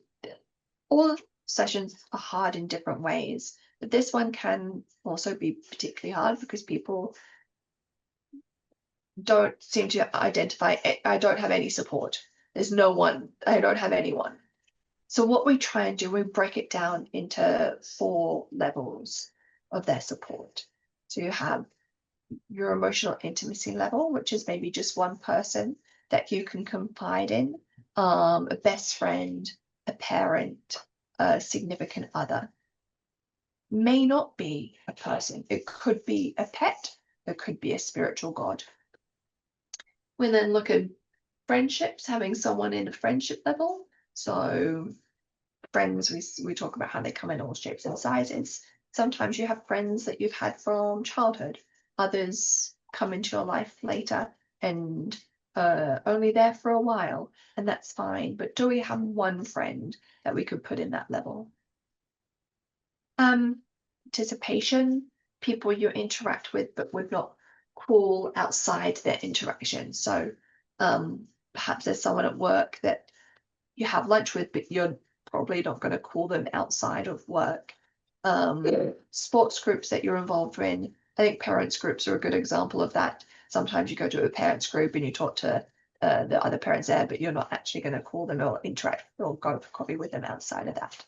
all sessions are hard in different ways, but this one can also be particularly hard because people don't seem to identify, I don't have any support. There's no one, I don't have anyone. So what we try and do, we break it down into 4 levels of their support. So you have your emotional intimacy level, which is maybe just one person that you can confide in, a best friend, a parent, a significant other. May not be a person. It could be a pet. It could be a spiritual god. We then look at friendships, having someone in a friendship level. So friends, we talk about how they come in all shapes and sizes. Sometimes you have friends that you've had from childhood. Others come into your life later and only there for a while, and that's fine. But do we have one friend that we could put in that level? Anticipation, people you interact with but would not call outside their interaction. So perhaps there's someone at work that you have lunch with, but you're probably not going to call them outside of work. Sports groups that you're involved in. I think parents groups are a good example of that. Sometimes you go to a parents group and you talk to the other parents there, but you're not actually going to call them or interact or go for coffee with them outside of that.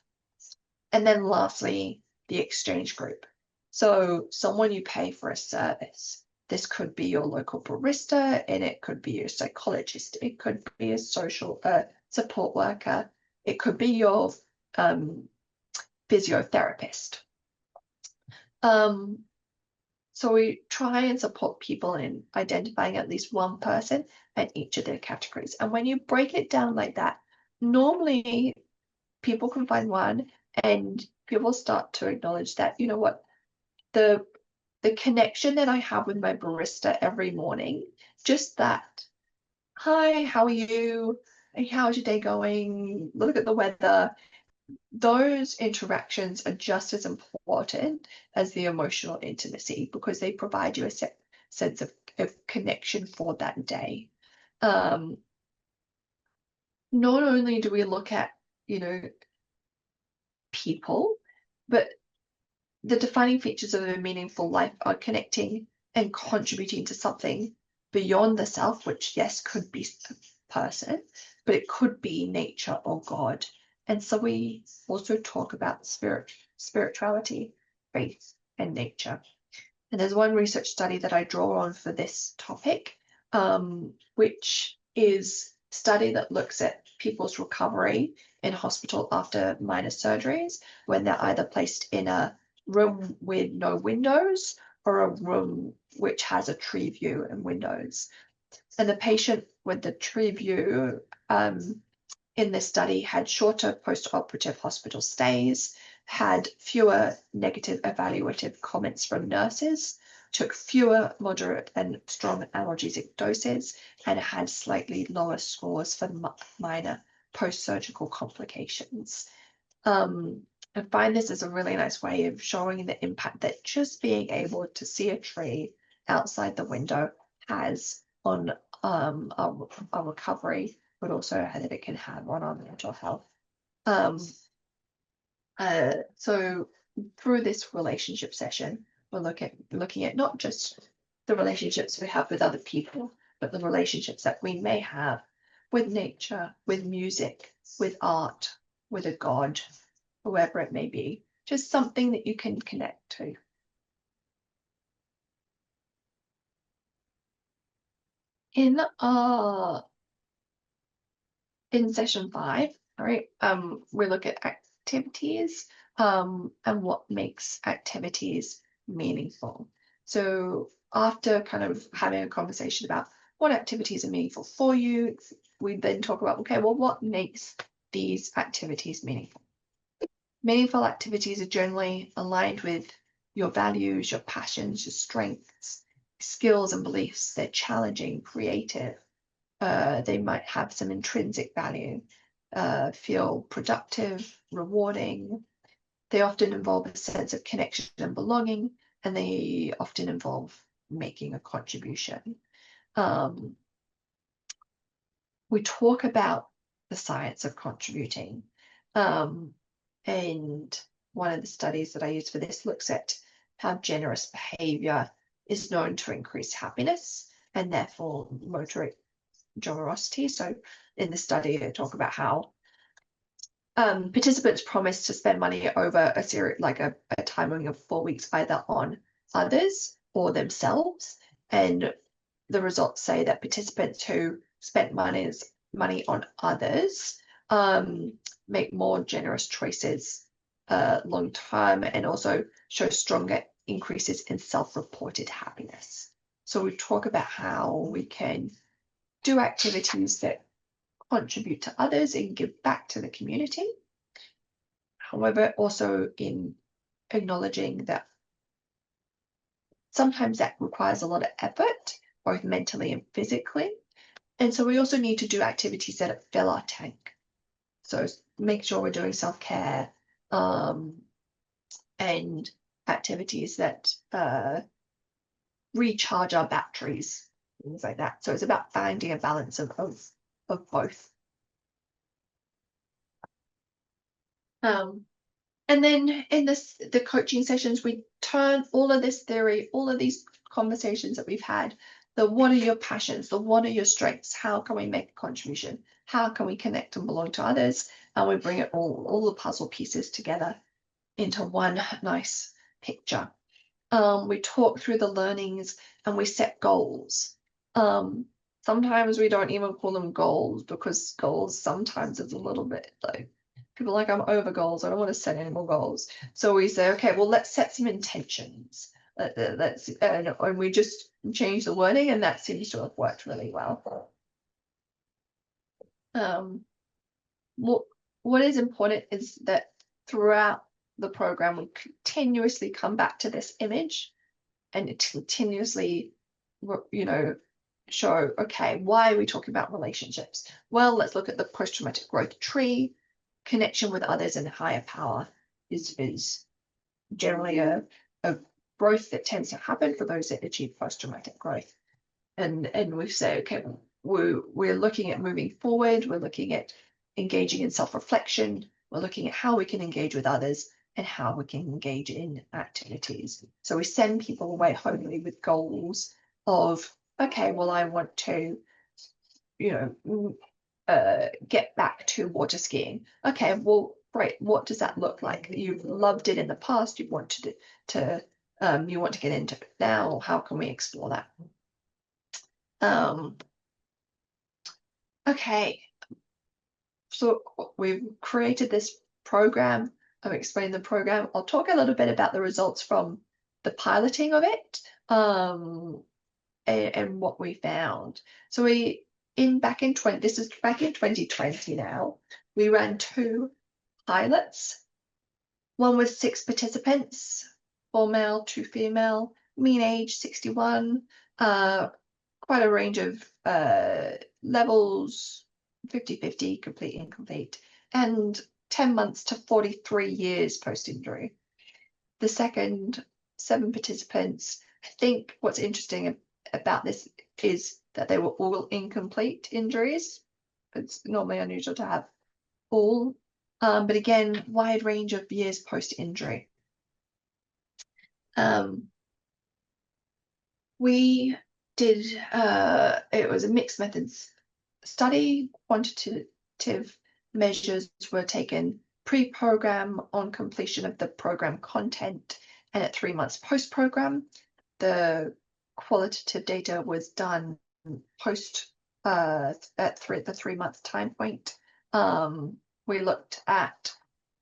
And then lastly, the exchange group. So someone you pay for a service. This could be your local barista, and it could be your psychologist. It could be a social support worker. It could be your physiotherapist. So we try and support people in identifying at least one person at each of their categories. And when you break it down like that, normally people can find one, and people start to acknowledge that, you know what, the connection that I have with my barista every morning, just that, hi, how are you? How's your day going? Look at the weather. Those interactions are just as important as the emotional intimacy, because they provide you a sense of connection for that day. Not only do we look at, people, but the defining features of a meaningful life are connecting and contributing to something beyond the self, which, yes, could be a person, but it could be nature or God. And so we also talk about spirituality, faith, and nature. And there's one research study that I draw on for this topic, which is study that looks at people's recovery in hospital after minor surgeries when they're either placed in a room with no windows or a room which has a tree view and windows. And the patient with the tree view in this study had shorter post-operative hospital stays, had fewer negative evaluative comments from nurses, took fewer moderate and strong analgesic doses, and had slightly lower scores for minor post-surgical complications. I find this is a really nice way of showing the impact that just being able to see a tree outside the window has on our recovery, but also that it can have on our mental health. So through this relationship session, we're looking at not just the relationships we have with other people, but the relationships that we may have with nature, with music, with art, with a god, whoever it may be, just something that you can connect to. In session 5, all right, we look at activities and what makes activities meaningful. So after kind of having a conversation about what activities are meaningful for you, we then talk about, okay, well, what makes these activities meaningful? Meaningful activities are generally aligned with your values, your passions, your strengths, skills and beliefs. They're challenging, creative. They might have some intrinsic value, feel productive, rewarding. They often involve a sense of connection and belonging, and they often involve making a contribution. We talk about the science of contributing. And one of the studies that I use for this looks at how generous behavior is known to increase happiness and therefore motor generosity. So in the study, I talk about how participants promise to spend money over a series, like a timing of 4 weeks, either on others or themselves. And the results say that participants who spent money on others make more generous choices long term and also show stronger increases in self-reported happiness. So we talk about how we can do activities that contribute to others and give back to the community. However, also in acknowledging that sometimes that requires a lot of effort, both mentally and physically. And so we also need to do activities that fill our tank. So make sure we're doing self-care and activities that recharge our batteries, things like that. So it's about finding a balance of both. And then in the coaching sessions, we turn all of this theory, all of these conversations that we've had, the what are your passions, the what are your strengths, how can we make a contribution, how can we connect and belong to others, and we bring it all the puzzle pieces together into one nice picture. We talk through the learnings and we set goals. Sometimes we don't even call them goals because goals sometimes is a little bit like people are like, I'm over goals. I don't want to set any more goals. So we say, okay, well, let's set some intentions. And we just change the wording, and that seems to have worked really well. What is important is that throughout the program, we continuously come back to this image and continuously, show, okay, why are we talking about relationships? Well, let's look at the post-traumatic growth tree. Connection with others and higher power is generally a growth that tends to happen for those that achieve post-traumatic growth. And we say, okay, we're looking at moving forward, we're looking at engaging in self-reflection, we're looking at how we can engage with others and how we can engage in activities. So we send people away hopefully with goals of, okay, well, I want to, get back to water skiing. Okay, well, great. What does that look like? You've loved it in the past. You want to you want to get into it now. How can we explore that? Okay, so we've created this program. I've explained the program. I'll talk a little bit about the results from the piloting of it, and what we found. So back in 2020 now, we ran 2 pilots. One with 6 participants, 4 male, 2 female, mean age 61, quite a range of levels, 50-50, complete, incomplete, and 10 months to 43 years post-injury. The second, 7 participants. I think what's interesting about this is that they were all incomplete injuries. It's normally unusual to have all, but again, wide range of years post-injury. We did, it was a mixed methods study. Quantitative measures were taken pre-program, on completion of the program content, and at 3 months post-program. The qualitative data was done post at the 3-month time point. We looked at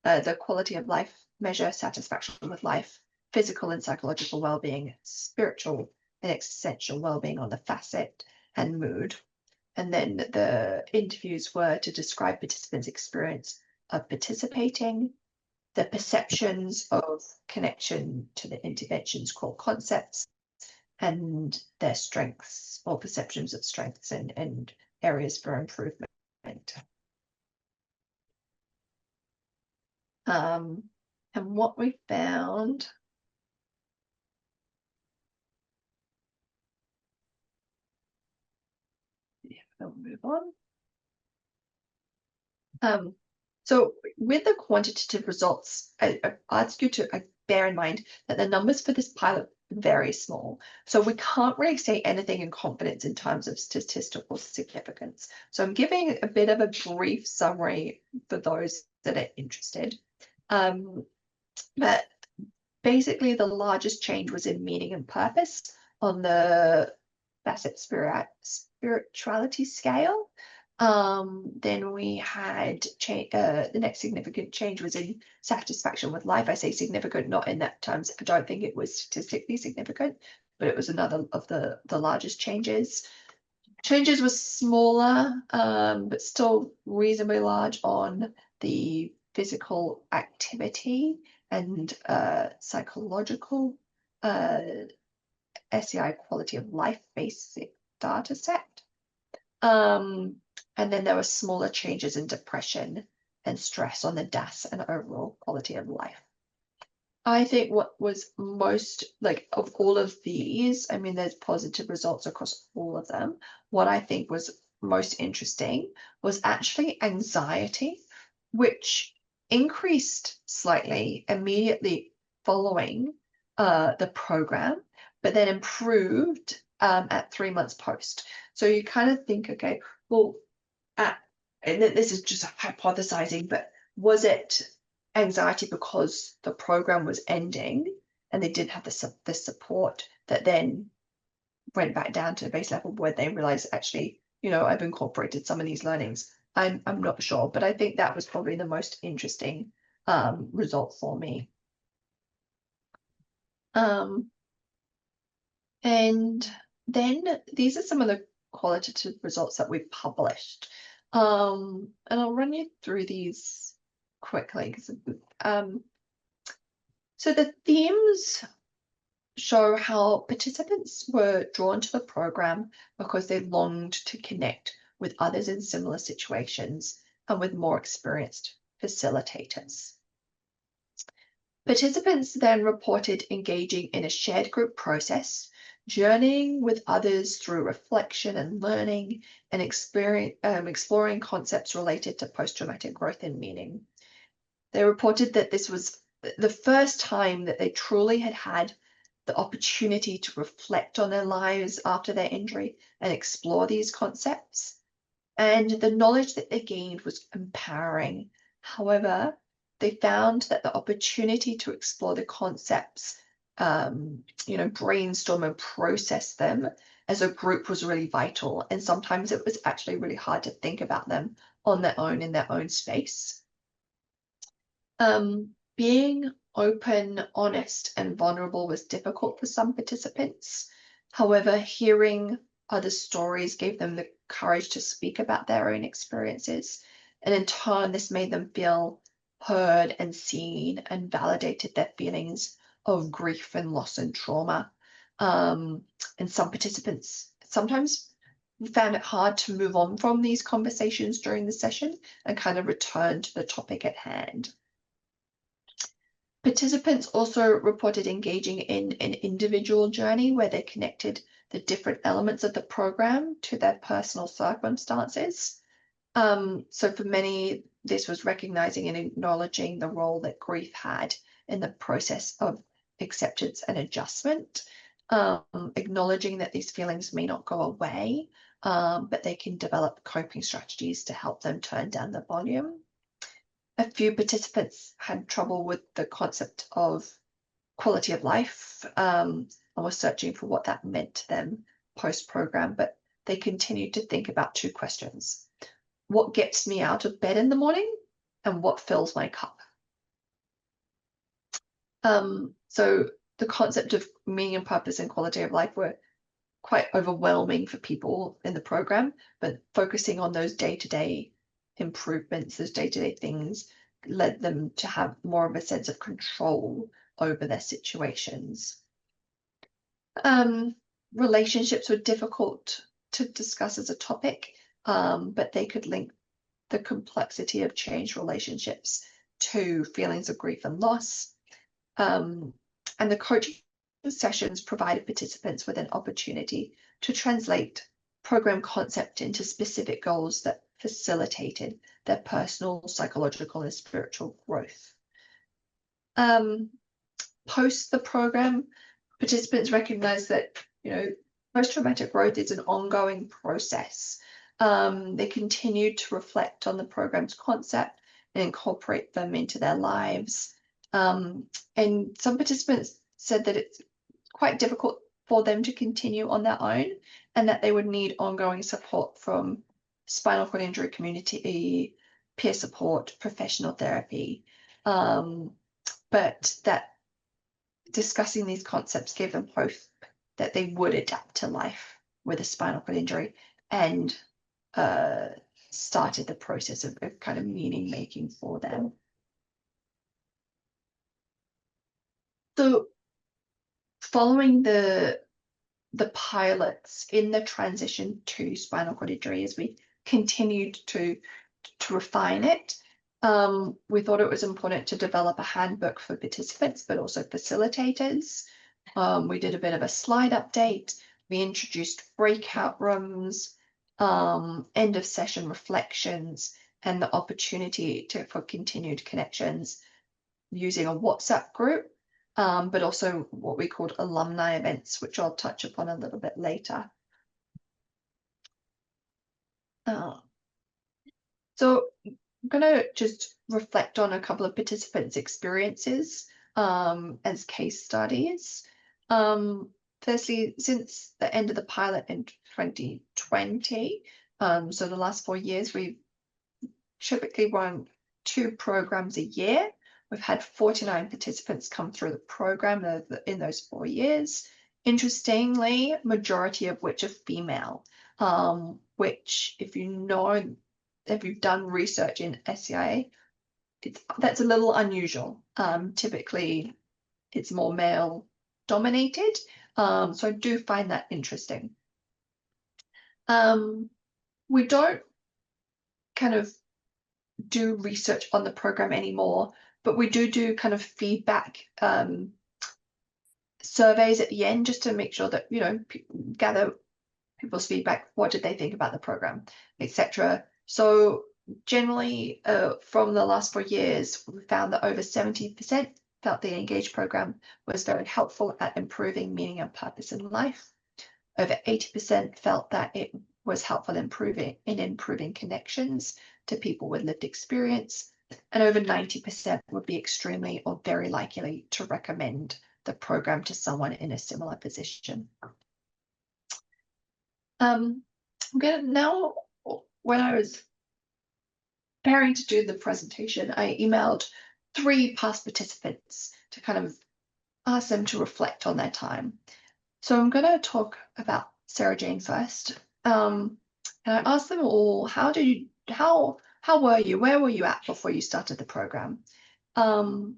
the quality of life measure, satisfaction with life, physical and psychological well-being, spiritual and existential well-being on the facet, and mood. And then the interviews were to describe participants' experience of participating, the perceptions of connection to the intervention's core concepts, and their strengths or perceptions of strengths and areas for improvement. And what we found, we'll move on. So with the quantitative results, I ask you to bear in mind that the numbers for this pilot are very small. So we can't really say anything in confidence in terms of statistical significance. So I'm giving a bit of a brief summary for those that are interested. But basically the largest change was in meaning and purpose on the facet spirituality scale. Then we had the next significant change was in satisfaction with life. I say significant not in that terms. I don't think it was statistically significant, but it was another of the largest changes. Changes were smaller, but still reasonably large on the physical activity and psychological SEI quality of life basic data set. And then there were smaller changes in depression and stress on the DAS and overall quality of life. I think what was most, like, of all of these, I mean, there's positive results across all of them. What I think was most interesting was actually anxiety, which increased slightly immediately following the program, but then improved at 3 months post. So you kind of think, okay, well, and this is just hypothesizing, but was it anxiety because the program was ending and they didn't have the support that then went back down to the base level where they realized, actually, you know, I've incorporated some of these learnings? I'm not sure, but I think that was probably the most interesting result for me. And then these are some of the qualitative results that we've published. And I'll run you through these quickly. So the themes show how participants were drawn to the program because they longed to connect with others in similar situations and with more experienced facilitators. Participants then reported engaging in a shared group process, journeying with others through reflection and learning, and exploring concepts related to post-traumatic growth and meaning. They reported that this was the first time that they truly had the opportunity to reflect on their lives after their injury and explore these concepts. And the knowledge that they gained was empowering. However, they found that the opportunity to explore the concepts, brainstorm and process them, as a group was really vital. And sometimes it was actually really hard to think about them on their own in their own space. Being open, honest, and vulnerable was difficult for some participants. However, hearing other stories gave them the courage to speak about their own experiences. And in turn, this made them feel heard and seen and validated their feelings of grief and loss and trauma. And some participants sometimes found it hard to move on from these conversations during the session and kind of return to the topic at hand. Participants also reported engaging in an individual journey where they connected the different elements of the program to their personal circumstances. So for many, this was recognizing and acknowledging the role that grief had in the process of acceptance and adjustment, acknowledging that these feelings may not go away, but they can develop coping strategies to help them turn down the volume. A few participants had trouble with the concept of quality of life and were searching for what that meant to them post-program, but they continued to think about two questions. What gets me out of bed in the morning and what fills my cup? So the concept of meaning and purpose and quality of life were quite overwhelming for people in the program, but focusing on those day-to-day improvements, those day-to-day things, led them to have more of a sense of control over their situations. Relationships were difficult to discuss as a topic, but they could link the complexity of changed relationships to feelings of grief and loss. And the coaching sessions provided participants with an opportunity to translate program concept into specific goals that facilitated their personal, psychological, and spiritual growth. Post the program, participants recognized that, post-traumatic growth is an ongoing process. They continued to reflect on the program's concept and incorporate them into their lives. And some participants said that it's quite difficult for them to continue on their own and that they would need ongoing support from spinal cord injury community, peer support, professional therapy, but that discussing these concepts gave them hope that they would adapt to life with a spinal cord injury and started the process of kind of meaning making for them. So following the pilots in the transition to spinal cord injury, as we continued to refine it, we thought it was important to develop a handbook for participants, but also facilitators. We did a bit of a slide update. We introduced breakout rooms, end of session reflections, and the opportunity for continued connections using a WhatsApp group, but also what we called alumni events, which I'll touch upon a little bit later. So I'm going to just reflect on a couple of participants' experiences as case studies. Firstly, since the end of the pilot in 2020, so the last 4 years, we've typically run 2 programs a year. We've had 49 participants come through the program in those 4 years. Interestingly, majority of which are female, which if you've done research in SCIA, that's a little unusual. Typically, it's more male dominated. So I do find that interesting. We don't kind of do research on the program anymore, but we do kind of feedback surveys at the end just to make sure that, gather people's feedback. What did they think about the program, etc. So generally, from the last 4 years, we found that over 70% felt the Engage program was very helpful at improving meaning and purpose in life. Over 80% felt that it was helpful in improving connections to people with lived experience, and over 90% would be extremely or very likely to recommend the program to someone in a similar position. I'm gonna now, when I was preparing to do the presentation, I emailed 3 past participants to kind of ask them to reflect on their time. So I'm going to talk about Sarah Jane first. And I asked them all, how were you? Where were you at before you started the program? And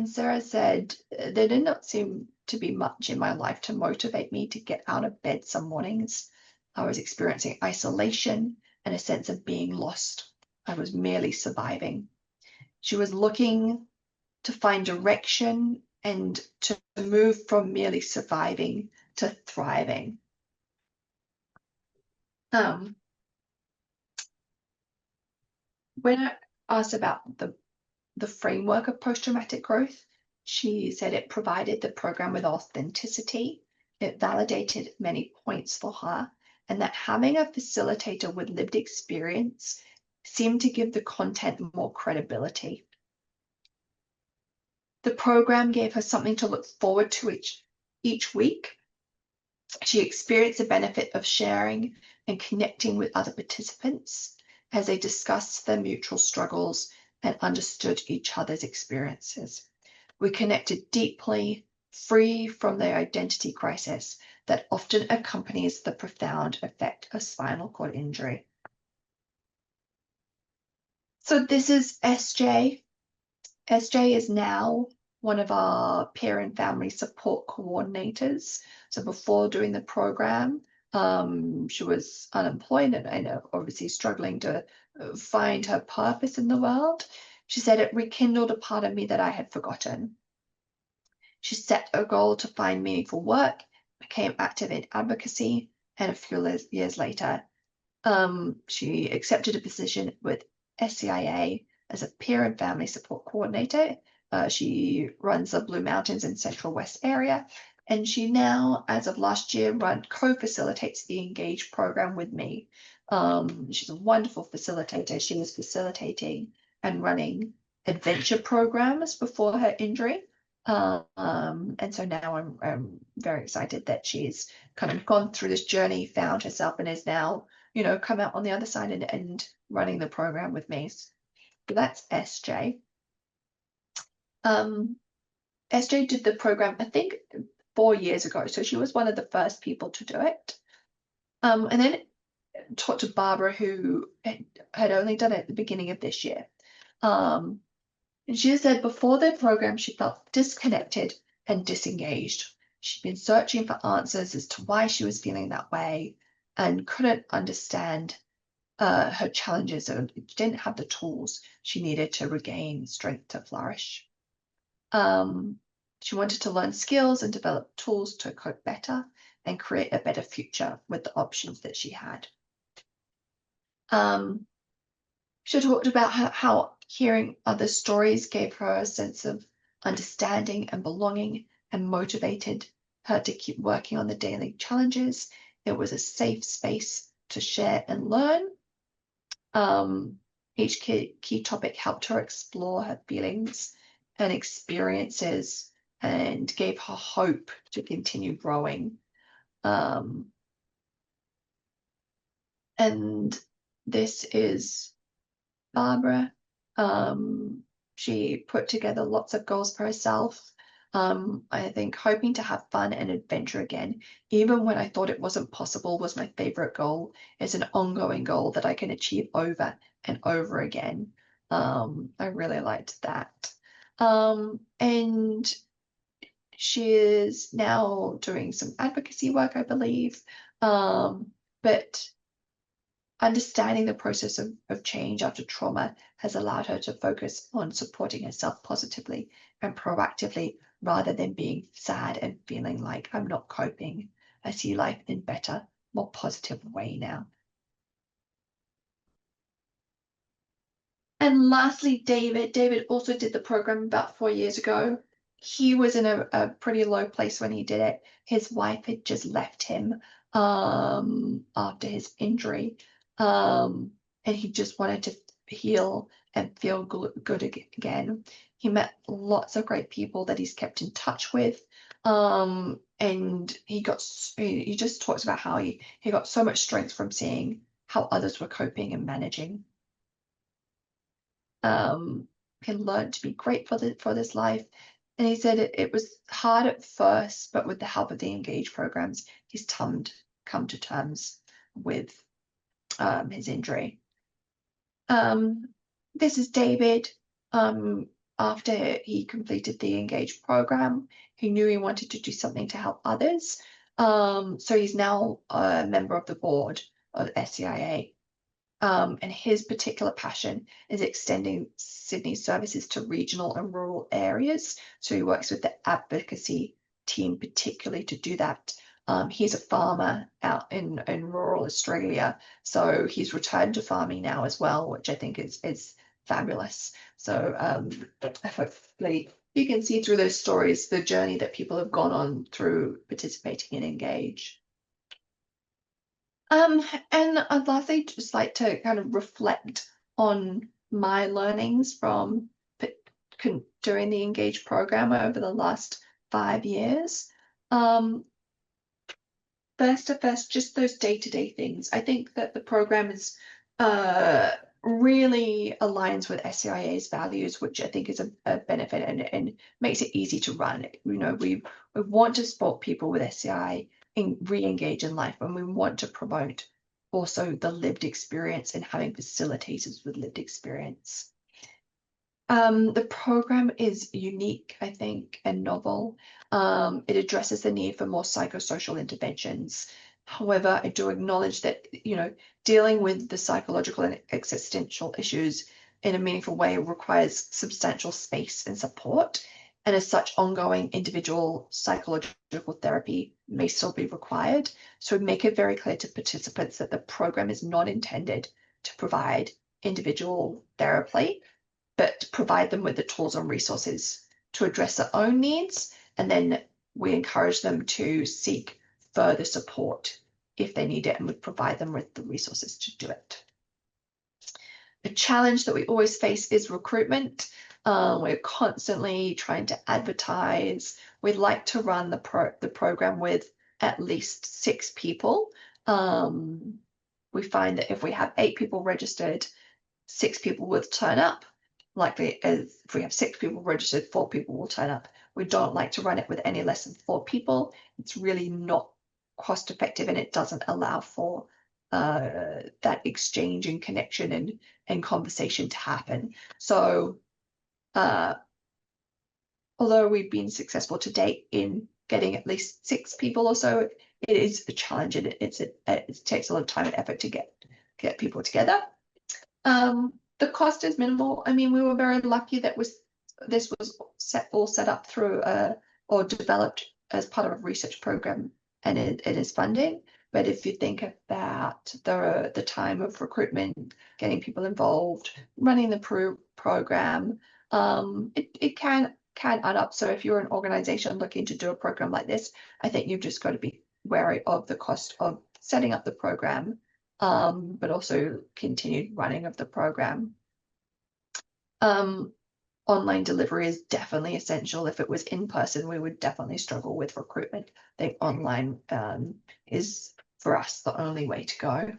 Sarah said, there did not seem to be much in my life to motivate me to get out of bed some mornings. I was experiencing isolation and a sense of being lost. I was merely surviving. She was looking to find direction and to move from merely surviving to thriving. When I asked about the framework of post-traumatic growth, she said it provided the program with authenticity. It validated many points for her, and that having a facilitator with lived experience seemed to give the content more credibility. The program gave her something to look forward to each week. She experienced the benefit of sharing and connecting with other participants as they discussed their mutual struggles and understood each other's experiences. We connected deeply, free from the identity crisis that often accompanies the profound effect of spinal cord injury. So this is SJ. SJ is now one of our peer and family support coordinators. So before doing the program, she was unemployed and obviously struggling to find her purpose in the world. She said it rekindled a part of me that I had forgotten. She set a goal to find meaningful work, became active in advocacy, and a few years later, she accepted a position with SCIA as a peer and family support coordinator. She runs the Blue Mountains in Central West area, and she now, as of last year, co-facilitates the Engage program with me. She's a wonderful facilitator. She was facilitating and running adventure programs before her injury. And so now I'm very excited that she's kind of gone through this journey, found herself, and is now, come out on the other side and running the program with me. So that's SJ. SJ did the program, I think, 4 years ago. So she was one of the first people to do it. And then talked to Barbara, who had only done it at the beginning of this year. And she said before the program, she felt disconnected and disengaged. She'd been searching for answers as to why she was feeling that way and couldn't understand her challenges, and didn't have the tools she needed to regain strength to flourish. She wanted to learn skills and develop tools to cope better and create a better future with the options that she had. She talked about how hearing other stories gave her a sense of understanding and belonging and motivated her to keep working on the daily challenges. It was a safe space to share and learn. Each key topic helped her explore her feelings and experiences and gave her hope to continue growing. And this is Barbara. She put together lots of goals for herself. I think hoping to have fun and adventure again, even when I thought it wasn't possible, was my favorite goal. It's an ongoing goal that I can achieve over and over again. I really liked that. And she is now doing some advocacy work, I believe. But understanding the process of change after trauma has allowed her to focus on supporting herself positively and proactively rather than being sad and feeling like I'm not coping. I see life in a better, more positive way now. And lastly, David. David also did the program about 4 years ago. He was in a pretty low place when he did it. His wife had just left him after his injury. And he just wanted to heal and feel good again. He met lots of great people that he's kept in touch with. And And he just talks about how he got so much strength from seeing how others were coping and managing. He learned to be grateful for this life. And he said it was hard at first, but with the help of the Engage programs, he's come to terms with his injury. This is David. After he completed the Engage program, he knew he wanted to do something to help others. So he's now a member of the board of SCIA. And his particular passion is extending Sydney's services to regional and rural areas. So he works with the advocacy team particularly to do that. He's a farmer out in rural Australia, so he's returned to farming now as well, which I think is fabulous. So hopefully you can see through those stories the journey that people have gone on through participating in Engage. And I'd lastly just like to kind of reflect on my learnings from doing the Engage program over the last 5 years. First, just those day-to-day things. I think that the program is really aligns with SCIA's values, which I think is a benefit and makes it easy to run. You know, we want to support people with SCI re-engage in life, and we want to promote also the lived experience and having facilitators with lived experience. The program is unique, I think, and novel. It addresses the need for more psychosocial interventions. However, I do acknowledge that, you know, dealing with the psychological and existential issues in a meaningful way requires substantial space and support. And as such, ongoing individual psychological therapy may still be required. So make it very clear to participants that the program is not intended to provide individual therapy, but provide them with the tools and resources to address their own needs. And then we encourage them to seek further support if they need it, and we provide them with the resources to do it. A challenge that we always face is recruitment. We're constantly trying to advertise. We'd like to run the program with at least 6 people. We find that if we have 8 people registered, 6 people will turn up. Likely, as if we have 6 people registered, 4 people will turn up. We don't like to run it with any less than 4 people. It's really not cost effective, and it doesn't allow for that exchange and connection and conversation to happen. So although we've been successful to date in getting at least 6 people or so, it is a challenge, and it takes a lot of time and effort to get people together. The cost is minimal. I mean, we were very lucky that this was all set up through or developed as part of a research program, and it is funding. But if you think about the time of recruitment, getting people involved, running the program, it can add up. So if you're an organization looking to do a program like this, I think you've just got to be wary of the cost of setting up the program, but also continued running of the program. Online delivery is definitely essential. If it was in person, we would definitely struggle with recruitment. I think online is, for us, the only way to go.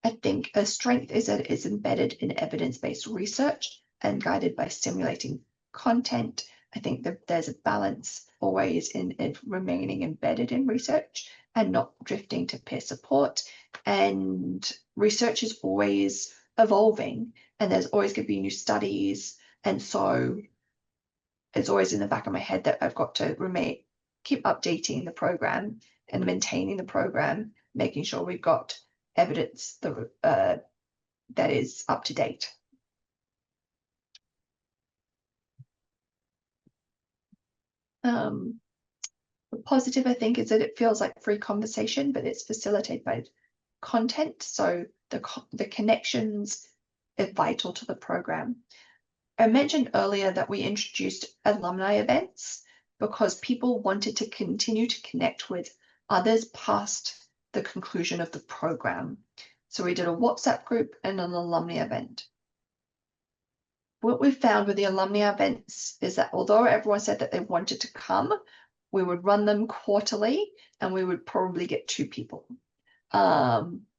I think a strength is that it's embedded in evidence-based research and guided by stimulating content. I think that there's a balance always in it remaining embedded in research and not drifting to peer support. And research is always evolving, and there's always going to be new studies. And so it's always in the back of my head that I've got to keep updating the program and maintaining the program, making sure we've got evidence that is up to date. The positive, I think, is that it feels like free conversation, but it's facilitated by content. So the connections are vital to the program. I mentioned earlier that we introduced alumni events because people wanted to continue to connect with others past the conclusion of the program. So we did a WhatsApp group and an alumni event. what we found with the alumni events is that although everyone said that they wanted to come, we would run them quarterly and we would probably get 2 people.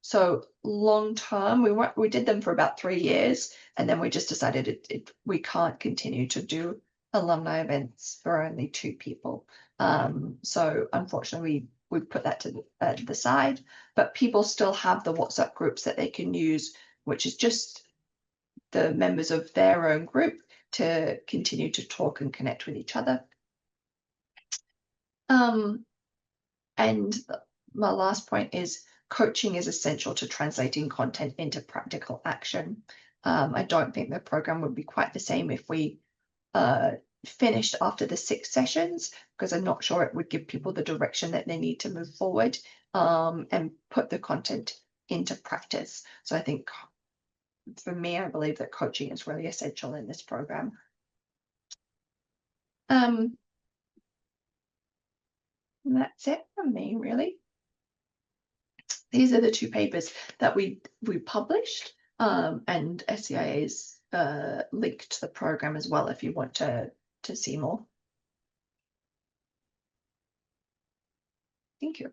So long term, we did them for about 3 years, and then we just decided we can't continue to do alumni events for only 2 people. So unfortunately, we put that to the side, but people still have the WhatsApp groups that they can use, which is just the members of their own group to continue to talk and connect with each other. And my last point is coaching is essential to translating content into practical action. I don't think the program would be quite the same if we finished after the 6 sessions, because I'm not sure it would give people the direction that they need to move forward and put the content into practice. So I think for me, I believe that coaching is really essential in this program. And that's it from me, really. These are the 2 papers that we published, and SCIA's linked to the program as well if you want to see more. Thank you.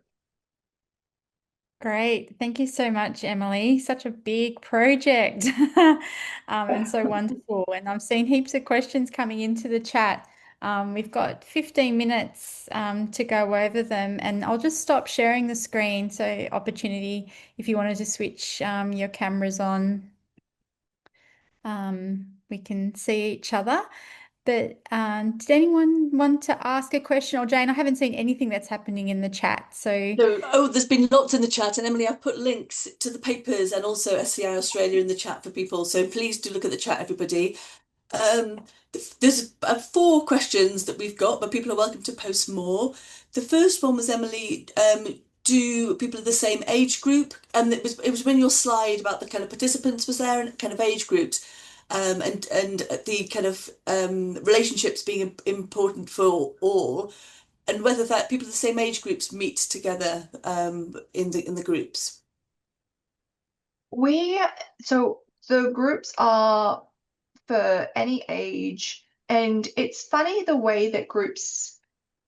Great. Thank you so much, Emily. Such a big project and so wonderful. And I'm seeing heaps of questions coming into the chat. We've got 15 minutes to go over them, and I'll just stop sharing the screen. So opportunity, if you wanted to switch your cameras on, we can see each other. But did anyone want to ask a question? Or Jane, I haven't seen anything that's happening in the chat. So No, there's been lots in the chat, and Emily, I've put links to the papers and also SCI Australia in the chat for people. So please do look at the chat, everybody. There's 4 questions that we've got, but people are welcome to post more. The first one was, Emily, do people of the same age group? And it was when your slide about the kind of participants was there and kind of age groups, and the kind of relationships being important for all, and whether that people of the same age groups meet together in the groups. So the groups are for any age, and it's funny the way that groups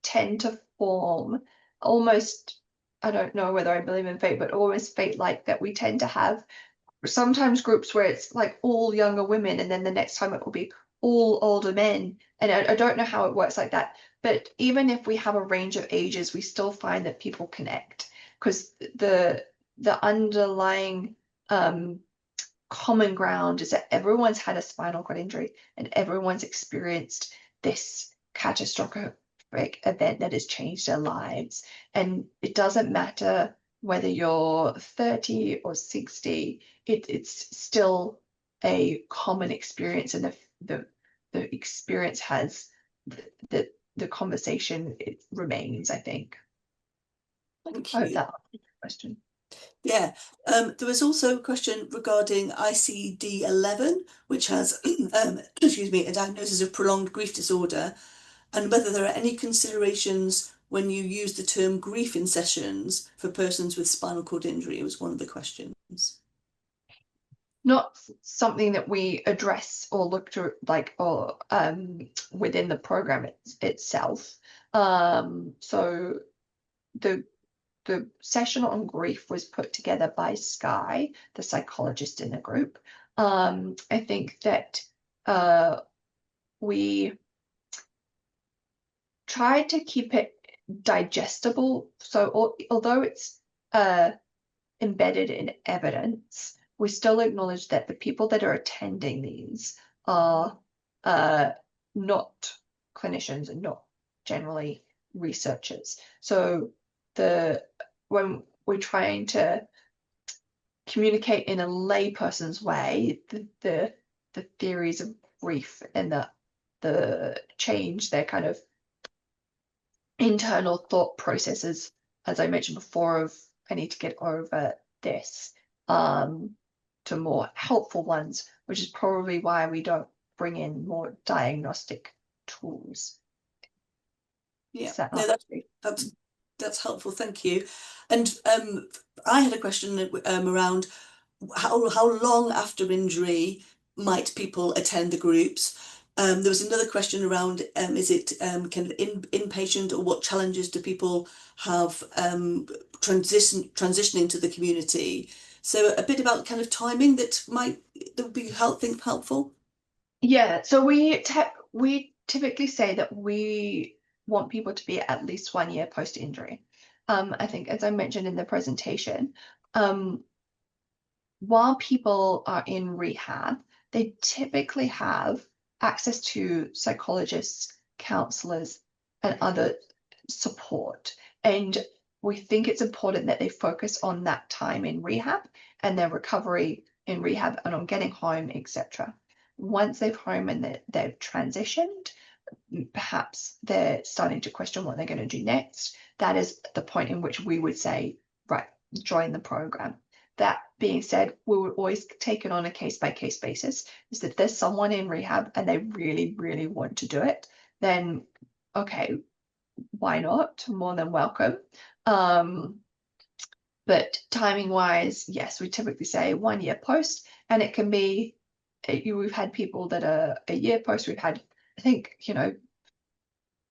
tend to form, almost, I don't know whether I believe in fate, but almost fate-like, that we tend to have sometimes groups where it's like all younger women, and then the next time it will be all older men. And I don't know how it works like that, but even if we have a range of ages, we still find that people connect, because the underlying common ground is that everyone's had a spinal cord injury and everyone's experienced this catastrophic event that has changed their lives. And it doesn't matter whether you're 30 or 60, it's still a common experience, and the experience has the conversation, it remains, I think. Thank I hope you. that answers the question. Yeah, there was also a question regarding ICD-11, which has, excuse me, a diagnosis of prolonged grief disorder, and whether there are any considerations when you use the term grief in sessions for persons with spinal cord injury, was one of the questions. Not something that we address or look to, like, or within the program itself. So the session on grief was put together by Sky, the psychologist in the group. I think that we tried to keep it digestible. So although it's embedded in evidence, we still acknowledge that the people that are attending these are not clinicians and not generally researchers. So when we're trying to communicate in a layperson's way the theories of grief and the change, their kind of internal thought processes, as I mentioned before, of I need to get over this, to more helpful ones, which is probably why we don't bring in more diagnostic tools. Yeah, no, that's helpful, thank you. And I had a question around how long after injury might people attend the groups? There was another question around is it kind of inpatient, or what challenges do people have transitioning to the community? So a bit about kind of timing that would be helpful. Yeah, so we typically say that we want people to be at least 1 year post-injury. I think as I mentioned in the presentation, um, while people are in rehab, they typically have access to psychologists, counselors, and other support. And we think it's important that they focus on that time in rehab and their recovery in rehab and on getting home, etc. Once they've home and they've transitioned, perhaps they're starting to question what they're going to do next. That is the point in which we would say, right, join the program. That being said, we would always take it on a case by case basis. Is that if there's someone in rehab and they really, really want to do it, then okay, why not? More than welcome. But timing wise, yes, we typically say 1 year post, and it can be we've had people that are a year post. We've had, I think,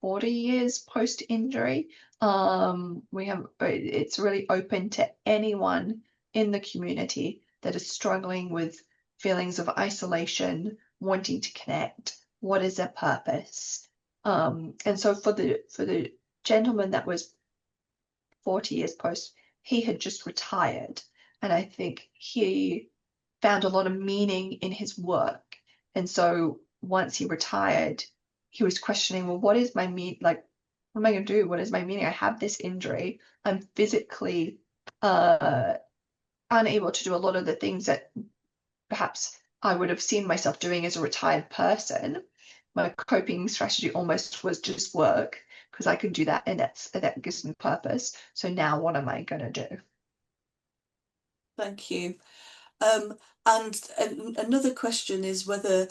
40 years post injury. We have it's really open to anyone in the community that is struggling with feelings of isolation, wanting to connect. What is their purpose? And so for the gentleman that was 40 years post, he had just retired, and I think he found a lot of meaning in his work. And so once he retired, he was questioning, well, what is my like, what am I going to do? What is my meaning? I have this injury. I'm physically uh, unable to do a lot of the things that perhaps I would have seen myself doing as a retired person. My coping strategy almost was just work because I can do that, and that gives me purpose. So now what am I going to do? Thank you. Um, and another question is whether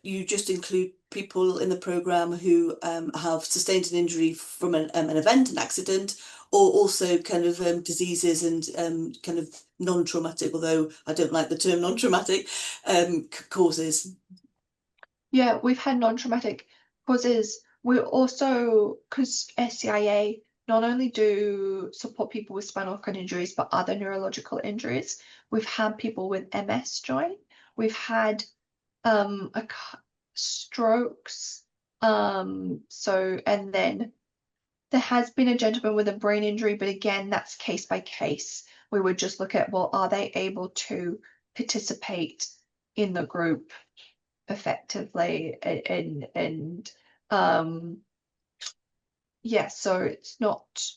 you just include people in the program who have sustained an injury from an event, an accident, or also kind of diseases and kind of non-traumatic, although I don't like the term non-traumatic, causes. Yeah, we've had non-traumatic causes. We also, because SCIA not only do support people with spinal cord injuries, but other neurological injuries. We've had people with MS join. We've had strokes. And then there has been a gentleman with a brain injury, but again, that's case by case. We would just look at, well, are they able to participate in the group effectively? And yeah, so it's not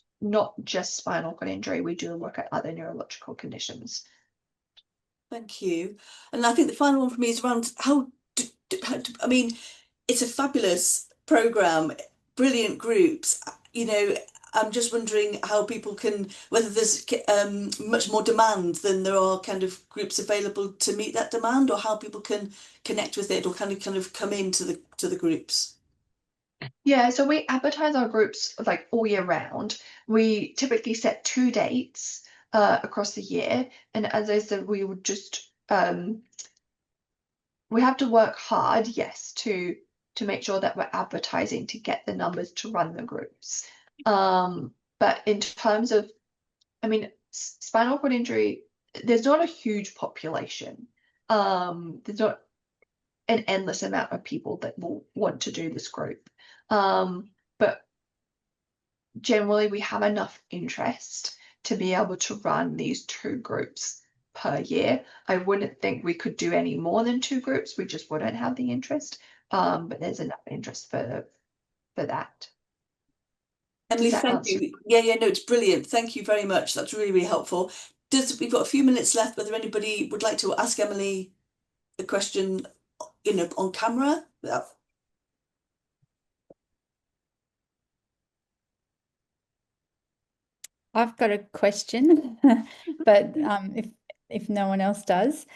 just spinal cord injury. We do look at other neurological conditions. Thank you. And I think the final one for me is around I mean, it's a fabulous program, brilliant groups. I'm just wondering how people can, whether there's much more demand than there are kind of groups available to meet that demand, or how people can connect with it, or kind of come into the groups. Yeah, so we advertise our groups like all year round. We typically set 2 dates across the year, and as I said, we would just we have to work hard, yes, to make sure that we're advertising to get the numbers to run the groups. But in terms of, I mean, spinal cord injury, there's not a huge population. There's not an endless amount of people that will want to do this group. But generally we have enough interest to be able to run these 2 groups per year. I wouldn't think we could do any more than 2 groups. We just wouldn't have the interest. But there's enough interest for that. Emily, Does that thank answer? you. Yeah, no, it's brilliant. Thank you very much. That's really, really helpful. We've got a few minutes left, whether anybody would like to ask Emily a question, on camera? Yeah. I've got a question, but if no one else does.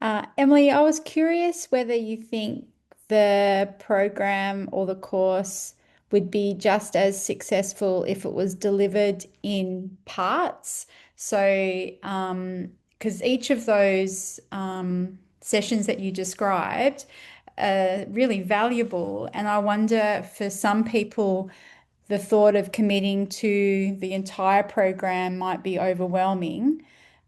Emily, I was curious whether you think the program or the course would be just as successful if it was delivered in parts. So, because each of those sessions that you described are really valuable. And I wonder for some people, the thought of committing to the entire program might be overwhelming,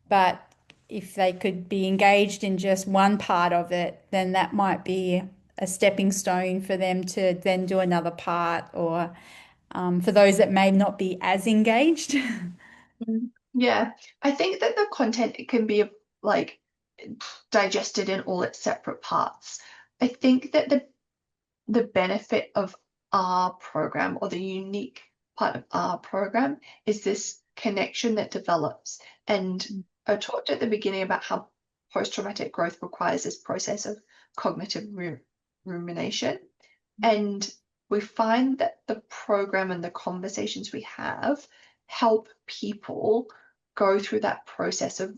but if they could be engaged in just one part of it, then that might be a stepping stone for them to then do another part, or for those that may not be as engaged. Yeah, I think that the content it can be like digested in all its separate parts. I think that the benefit of our program or the unique part of our program is this connection that develops. And I talked at the beginning about how post-traumatic growth requires this process of cognitive rumination. And we find that the program and the conversations we have help people go through that process of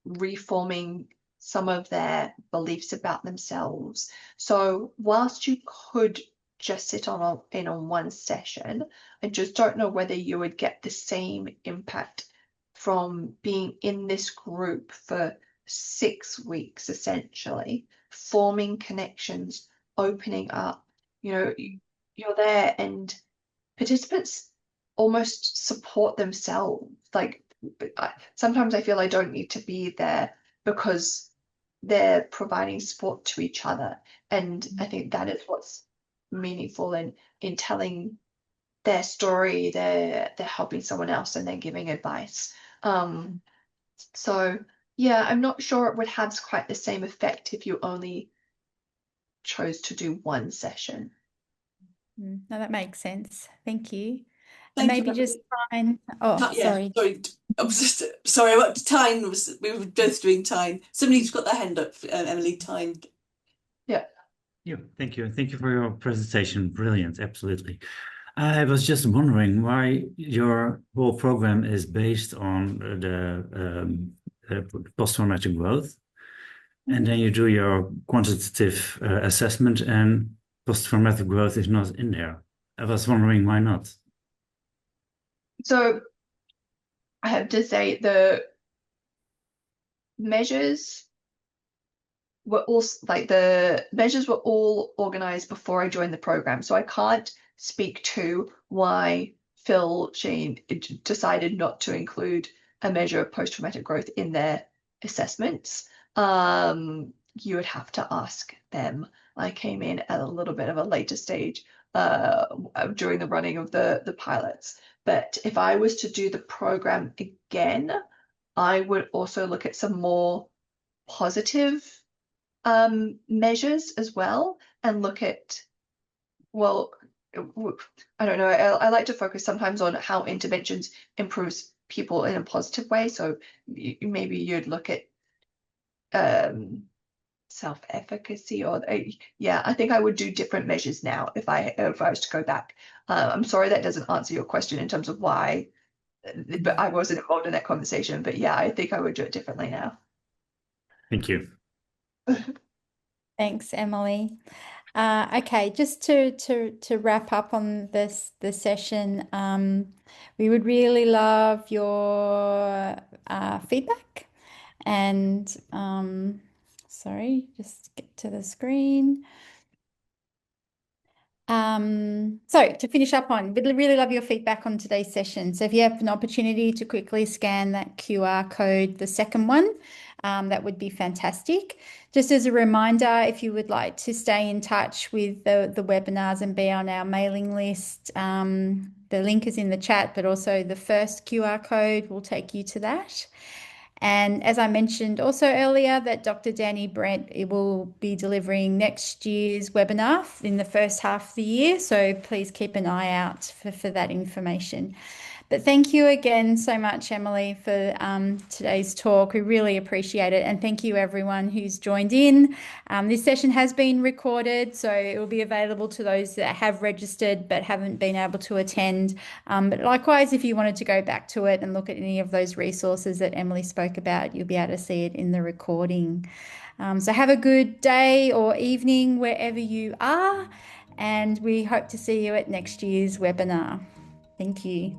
reforming some of their beliefs about themselves. So whilst you could just sit in on one session, I just don't know whether you would get the same impact from being in this group for 6 weeks, essentially, forming connections, opening up. You're there and participants almost support themselves. Like sometimes I feel I don't need to be there because they're providing support to each other. And I think that is what's meaningful in telling their story. They're helping someone else and they're giving advice. So yeah, I'm not sure it would have quite the same effect if you only chose to do one session. No, that makes sense. Thank you. And Thank you, maybe just Emily. oh, Yeah, sorry. sorry. I was just sorry. What time was we were both doing time? Somebody's got their hand up. Emily, time. Yeah. Yeah, thank you. Thank you for your presentation. Brilliant, absolutely. I was just wondering why your whole program is based on post-traumatic growth, and then you do your quantitative assessment, and post-traumatic growth is not in there. I was wondering why not. So I have to say the measures were all organized before I joined the program. So I can't speak to why Phil Sheen decided not to include a measure of post-traumatic growth in their assessments. You would have to ask them. I came in at a little bit of a later stage during the running of the pilots. But if I was to do the program again, I would also look at some more positive measures as well and look at, well, I don't know, I like to focus sometimes on how interventions improves people in a positive way. So maybe you'd look at self-efficacy or yeah, I think I would do different measures now if I was to go back. I'm sorry that doesn't answer your question in terms of why, but I wasn't involved in that conversation. But yeah, I think I would do it differently now. Thank you. Thanks, Emily. Okay, just to wrap up on the session, we would really love your feedback. And sorry, just get to the screen. So to finish up on, we'd really love your feedback on today's session. So if you have an opportunity to quickly scan that QR code, the second one, that would be fantastic. Just as a reminder, if you would like to stay in touch with the webinars and be on our mailing list, the link is in the chat, but also the first QR code will take you to that. And as I mentioned also earlier, that Dr. Danny Brent will be delivering next year's webinar in the first half of the year. So please keep an eye out for that information. But thank you again so much, Emily, for today's talk. We really appreciate it. And thank you everyone who's joined in. This session has been recorded, so it will be available to those that have registered but haven't been able to attend. But likewise, if you wanted to go back to it and look at any of those resources that Emily spoke about, you'll be able to see it in the recording. So have a good day or evening wherever you are, and we hope to see you at next year's webinar. Thank you.